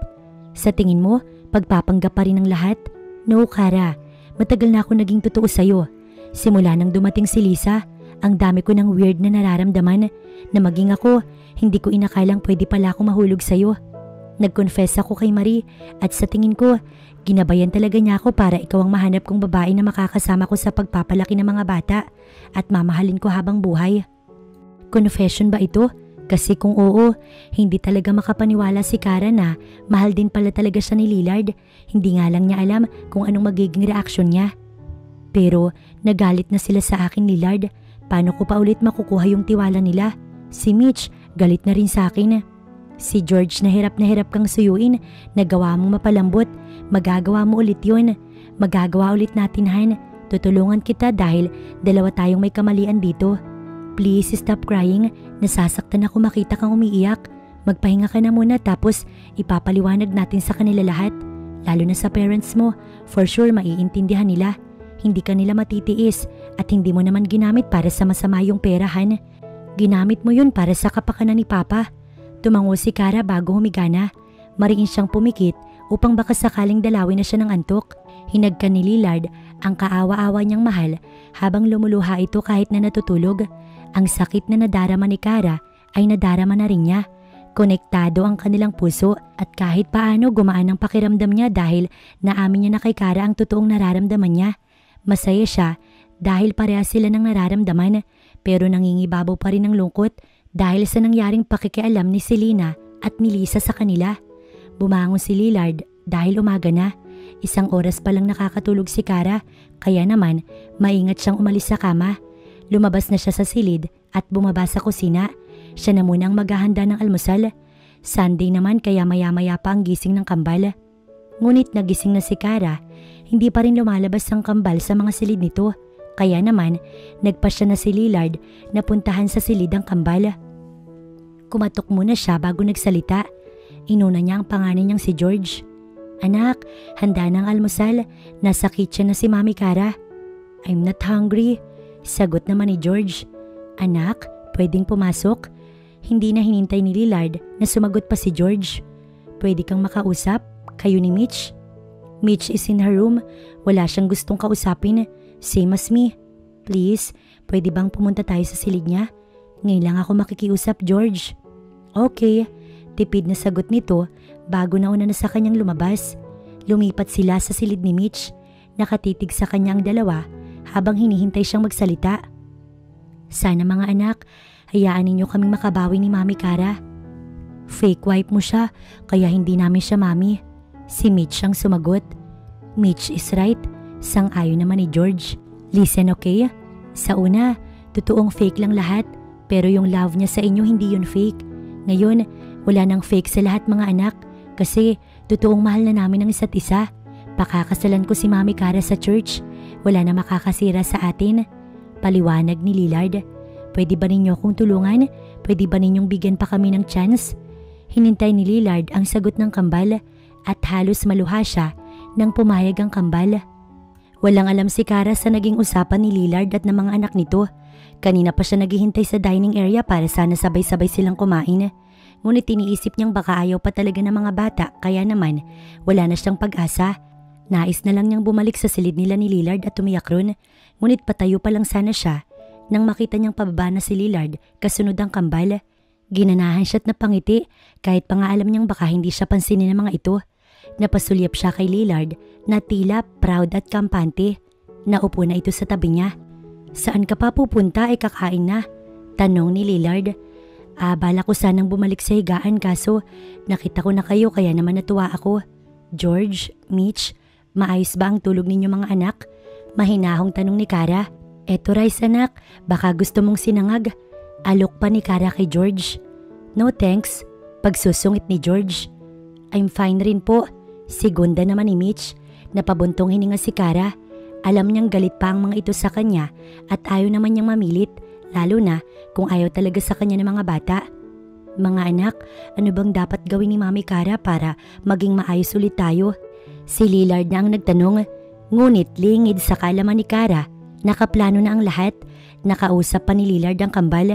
Sa tingin mo, pagpapanggap pa rin ang lahat? No, Kara. Matagal na ako naging totoo sa'yo. Simula nang dumating si Lisa, ang dami ko ng weird na nararamdaman na maging ako, hindi ko inakalang pwede pala ako mahulog sa'yo. Nag-confess ako kay Marie at sa tingin ko, ginabayan talaga niya ako para ikaw ang mahanap kong babae na makakasama ko sa pagpapalaki ng mga bata at mamahalin ko habang buhay. Confession ba ito? Kasi kung oo, hindi talaga makapaniwala si Kara na mahal din pala talaga siya ni Lillard. Hindi nga lang niya alam kung anong magiging reaksyon niya. Pero nagalit na sila sa akin, Lillard. Paano ko pa ulit makukuha yung tiwala nila? Si Mitch, galit na rin sa akin. Si George, na hirap kang suyuin. Nagawa mong mapalambot. Magagawa mo ulit yun. Magagawa ulit natin, Han. Tutulungan kita dahil dalawa tayong may kamalian dito. Please stop crying. Nasasaktan ako makita kang umiiyak. Magpahinga ka na muna tapos ipapaliwanag natin sa kanila lahat. Lalo na sa parents mo. For sure maiintindihan nila. Hindi ka nila matitiis at hindi mo naman ginamit para sa masama yung perahan. Ginamit mo yun para sa kapakanan ni Papa. Tumango si Kara bago humiga na. Mariin siyang pumikit upang baka sakaling dalawin na siya ng antok. Hinagka ni Lillard ang kaawa-awa niyang mahal habang lumuluha ito kahit na natutulog. Ang sakit na nadarama ni Kara ay nadarama na rin niya. Konektado ang kanilang puso at kahit paano gumaan ang pakiramdam niya dahil naamin niya na kay Kara ang totoong nararamdaman niya. Masaya siya dahil parehas sila ng nararamdaman pero nangingibabaw pa rin ang lungkot dahil sa nangyaring pakikialam ni Selena at ni Lisa sa kanila. Bumangon si Lillard dahil umaga na. 1 oras pa lang nakakatulog si Kara kaya naman maingat siyang umalis sa kama. Lumabas na siya sa silid at bumaba sa kusina. Siya na muna ang maghahanda ng almusal. Sunday naman kaya maya-maya pa ang gising ng kambal. Ngunit nagising na si Kara, hindi pa rin lumalabas ang kambal sa mga silid nito. Kaya naman, nagpasya na si Lillard na puntahan sa silid ang kambal. Kumatok muna siya bago nagsalita. Inuna niya ang panganay niyang si George. Anak, handa ng almusal. Nasa kitchen na si Mami Kara. I'm not hungry. Sagot naman ni George. Anak, pwedeng pumasok? Hindi na hinintay ni Lillard na sumagot pa si George. Pwede kang makausap? Kayo ni Mitch? Mitch is in her room. Wala siyang gustong kausapin. Same as me. Please, pwede bang pumunta tayo sa silid niya? Ngayon lang ako makikiusap, George. Okay. Tipid na sagot nito bago nauna na sa kanyang lumabas. Lumipat sila sa silid ni Mitch. Nakatitig sa kanya ang dalawa habang hinihintay siyang magsalita. Sana mga anak, hayaan ninyo kaming makabawi ni Mami Cara. Fake wife mo siya, kaya hindi namin siya mami. Si Mitch ang sumagot. Mitch is right, sang-ayon naman ni George. Listen, okay? Sa una, totoong fake lang lahat, pero yung love niya sa inyo hindi yun fake. Ngayon, wala nang fake sa lahat mga anak, kasi totoong mahal na namin ang isa't isa. Pakakasalan ko si Mami Cara sa church, wala na makakasira sa atin. Paliwanag ni Lillard. Pwede ba ninyo akong tulungan? Pwede ba ninyong bigyan pa kami ng chance? Hinintay ni Lillard ang sagot ng kambal at halos maluha siya nang pumayag ang kambal. Walang alam si Cara sa naging usapan ni Lillard at ng mga anak nito. Kanina pa siya naghihintay sa dining area para sana sabay-sabay silang kumain. Ngunit iniisip niyang baka ayaw pa talaga ng mga bata kaya naman wala na siyang pag-asa. Nais na lang niyang bumalik sa silid nila ni Lillard at umiyak ron. Ngunit patayo pa lang sana siya nang makita niyang pababa na si Lillard kasunod ang kambal. Ginanahan siya't napangiti kahit pa nga alam niyang baka hindi siya pansinin ng mga ito. Napasulyap siya kay Lillard na tila proud at kampante. Naupo na ito sa tabi niya. Saan ka pa pupunta ay kakain na? Tanong ni Lillard. Bala ko sanang bumalik sa higaan kaso nakita ko na kayo kaya naman natuwa ako. George, Mitch, maayos ba ang tulog ninyo mga anak? Mahinahong tanong ni Cara. Eto rice anak, baka gusto mong sinangag. Alok pa ni Cara kay George. No thanks, pagsusungit ni George. I'm fine rin po. Segunda naman ni Mitch. Napabuntong hininga si Cara. Alam niyang galit pa ang mga ito sa kanya at ayaw naman niyang mamilit, lalo na kung ayaw talaga sa kanya ng mga bata. Mga anak, ano bang dapat gawin ni Mami Cara para maging maayos ulit tayo? Si Lillard na ang nagtanong, ngunit lingid sa kalaman ni Cara. Nakaplano na ang lahat. Nakausap pa ni Lillard ang kambal.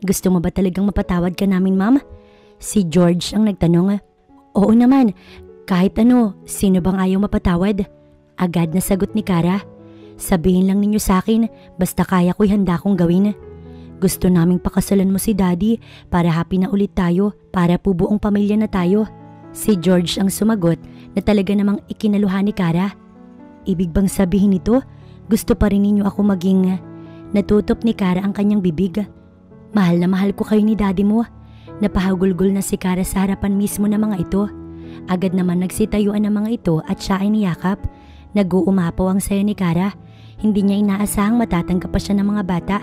Gusto mo ba talagang mapatawad ka namin, ma'am? Si George ang nagtanong. Oo naman, kahit ano, sino bang ayaw mapatawad? Agad na sagot ni Cara. Sabihin lang ninyo sa akin, basta kaya ko'y handa kong gawin. Gusto naming pakasalan mo si Daddy para happy na ulit tayo, para po buong pamilya na tayo. Si George ang sumagot na talaga namang ikinaluhan ni Cara. Ibig bang sabihin nito, gusto pa rin ninyo ako maging... Natutop ni Cara ang kanyang bibig. Mahal na mahal ko kayo ni Daddy mo. Napahagulgol na si Cara sa harapan mismo ng mga ito. Agad naman nagsitayuan ng mga ito at siya ay niyakap. Nag-uumapaw ang saya ni Cara. Hindi niya inaasahang matatanggap pa siya ng mga bata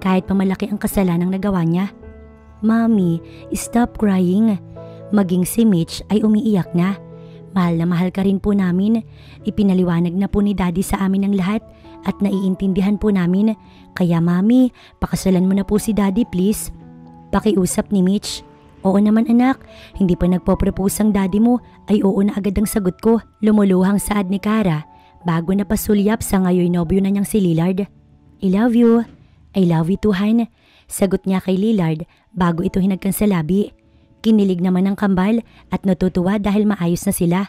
kahit pa malaki ang kasalanang nagawa niya. Mommy, stop crying. Maging si Mitch ay umiiyak na. Mahal na mahal ka rin po namin. Ipinaliwanag na po ni Daddy sa amin ang lahat at naiintindihan po namin. Kaya Mami, pakasalan mo na po si Daddy please. Pakiusap ni Mitch. Oo naman anak, hindi pa nagpo-propose ang daddy mo ay oo na agad ang sagot ko. Lumuluhang saad ni Cara bago napasulyap sa ngayon nobyo na niyang si Lillard. I love you. I love you too, Han. Sagot niya kay Lillard bago ito hinagkan sa labi. Kinilig naman ang kambal at natutuwa dahil maayos na sila.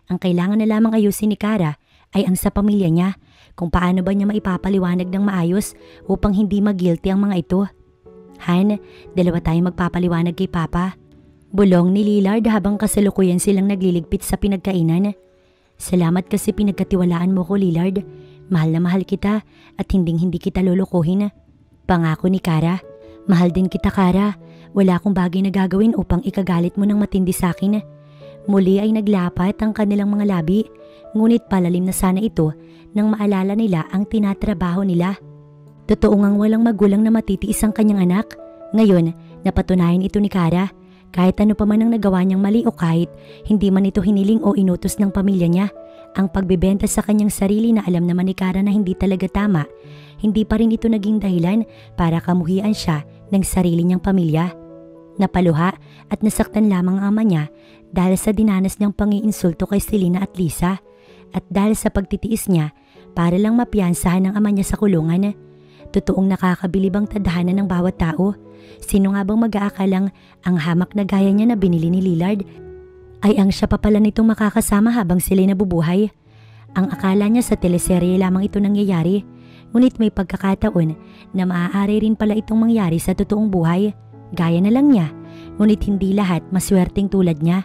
Ang kailangan na lamang ayusin ni Cara ay ang sa pamilya niya, kung paano ba niya maipapaliwanag ng maayos upang hindi mag-guilty ang mga ito. Han, dalawa tayong magpapaliwanag kay Papa. Bulong ni Lillard habang kasalukuyan silang nagliligpit sa pinagkainan. Salamat kasi pinagkatiwalaan mo ko, Lillard. Mahal na mahal kita at hindi kita lulukuhin. Pangako ni Cara. Mahal din kita, Cara. Wala akong bagay na gagawin upang ikagalit mo ng matindi sa akin. Muli ay naglapat ang kanilang mga labi, ngunit palalim na sana ito nang maalala nila ang tinatrabaho nila. Totoo ngang walang magulang na matitiis ang kanyang anak. Ngayon, napatunayan ito ni Cara. Kahit ano pa man ang nagawa niyang mali o kahit hindi man ito hiniling o inutos ng pamilya niya, ang pagbebenta sa kanyang sarili na alam naman ni Cara na hindi talaga tama, hindi pa rin ito naging dahilan para kamuhian siya ng sarili niyang pamilya. Napaluha at nasaktan lamang ang ama niya dahil sa dinanas niyang pangiinsulto kay Selena at Lisa at dahil sa pagtitiis niya para lang mapiyansahan ng ama niya sa kulungan. Totoong nakakabilib ang tadhana ng bawat tao. Sino nga bang mag-aakalang ang hamak na gaya niya na binili ni Lillard ay ang siya pa pala nitong makakasama habang sila'y nabubuhay? Ang akala niya sa teleserye lamang ito nangyayari, ngunit may pagkakataon na maaari rin pala itong mangyari sa totoong buhay. Gaya na lang niya, ngunit hindi lahat maswerteng tulad niya.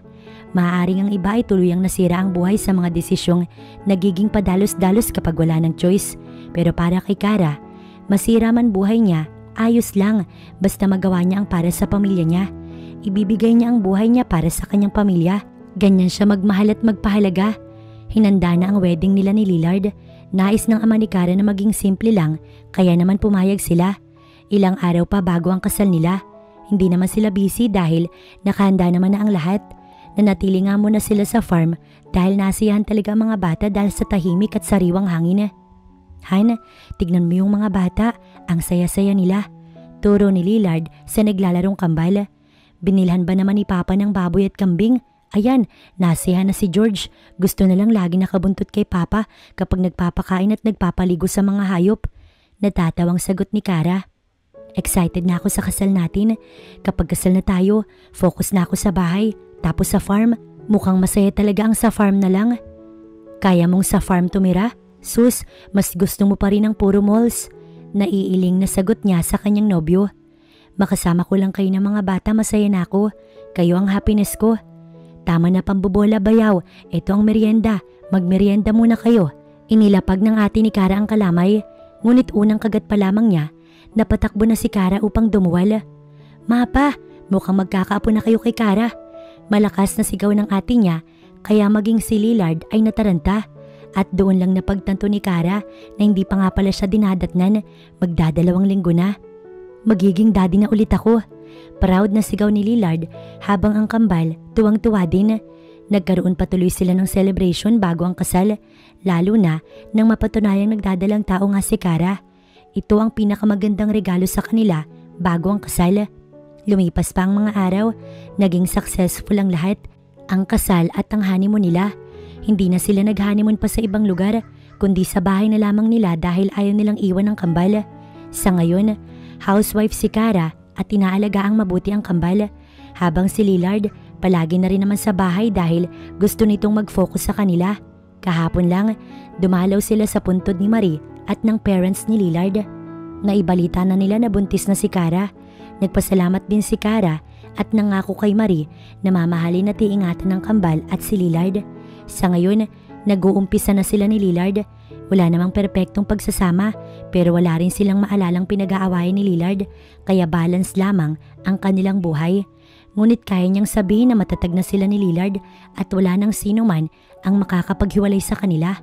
Maaaring ang iba ay tuluyang nasira ang buhay sa mga desisyong nagiging padalos-dalos kapag wala ng choice. Pero para kay Kara, masira man buhay niya, ayos lang basta magawa niya ang para sa pamilya niya. Ibibigay niya ang buhay niya para sa kanyang pamilya. Ganyan siya magmahal at magpahalaga. Hinanda na ang wedding nila ni Lillard. Nais ng ama ni Kara na maging simple lang, kaya naman pumayag sila. Ilang araw pa bago ang kasal nila. Hindi naman sila busy dahil nakahanda naman na ang lahat. Nanatili nga muna sila sa farm dahil nasiyahan talaga ang mga bata dahil sa tahimik at sariwang hangin. Han, tignan mo yung mga bata, ang saya-saya nila. Turo ni Lillard sa naglalarong kambal. Binilhan ba naman ni Papa ng baboy at kambing? Ayan, nasiyahan na si George. Gusto na lang lagi nakabuntot kay Papa kapag nagpapakain at nagpapaligo sa mga hayop. Natatawang sagot ni Kara. Excited na ako sa kasal natin. Kapag kasal na tayo, focus na ako sa bahay. Tapos sa farm, mukhang masaya talaga ang sa farm na lang. Kaya mong sa farm tumira? Sus, mas gusto mo pa rin ang puro malls. Naiiling na sagot niya sa kanyang nobyo. Makasama ko lang kayo ng mga bata, masaya na ako. Kayo ang happiness ko. Tama na pambobola bayaw, ito ang merienda. Magmerienda muna kayo. Inilapag ng ate ni Kara ang kalamay. Ngunit unang kagat pa lamang niya, napatakbo na si Kara upang dumuwal. Mapa, mukhang magkakaapo na kayo kay Kara. Malakas na sigaw ng ate niya, kaya maging si Lillard ay nataranta. At doon lang napagtanto ni Kara na hindi pa nga pala siya dinadatnan, magdadalawang linggo na. Magiging daddy na ulit ako. Proud na sigaw ni Lillard habang ang kambal tuwang-tuwa din. Nagkaroon patuloy sila ng celebration bago ang kasal, lalo na nang mapatunayang nagdadalang tao nga si Kara. Ito ang pinakamagandang regalo sa kanila bago ang kasal. Lumipas pa ang mga araw, naging successful ang lahat, ang kasal at ang honeymoon nila. Hindi na sila nag-honeymoon pa sa ibang lugar, kundi sa bahay na lamang nila dahil ayaw nilang iwan ang kambal. Sa ngayon, housewife si Kara at inaalagaan mabuti ang kambal, habang si Lillard palagi na rin naman sa bahay dahil gusto nitong mag-focus sa kanila. Kahapon lang, dumalaw sila sa puntod ni Marie at ng parents ni Lillard. Naibalita na nila na buntis na si Kara. Nagpasalamat din si Kara at nangako kay Marie na mamahalin at iingatan ng kambal at si Lillard. Sa ngayon, nag-uumpisa na sila ni Lillard. Wala namang perpektong pagsasama pero wala rin silang maalalang pinag-aawayan ni Lillard, kaya balance lamang ang kanilang buhay. Ngunit kaya niyang sabihin na matatag na sila ni Lillard at wala nang sino man ang makakapaghiwalay sa kanila.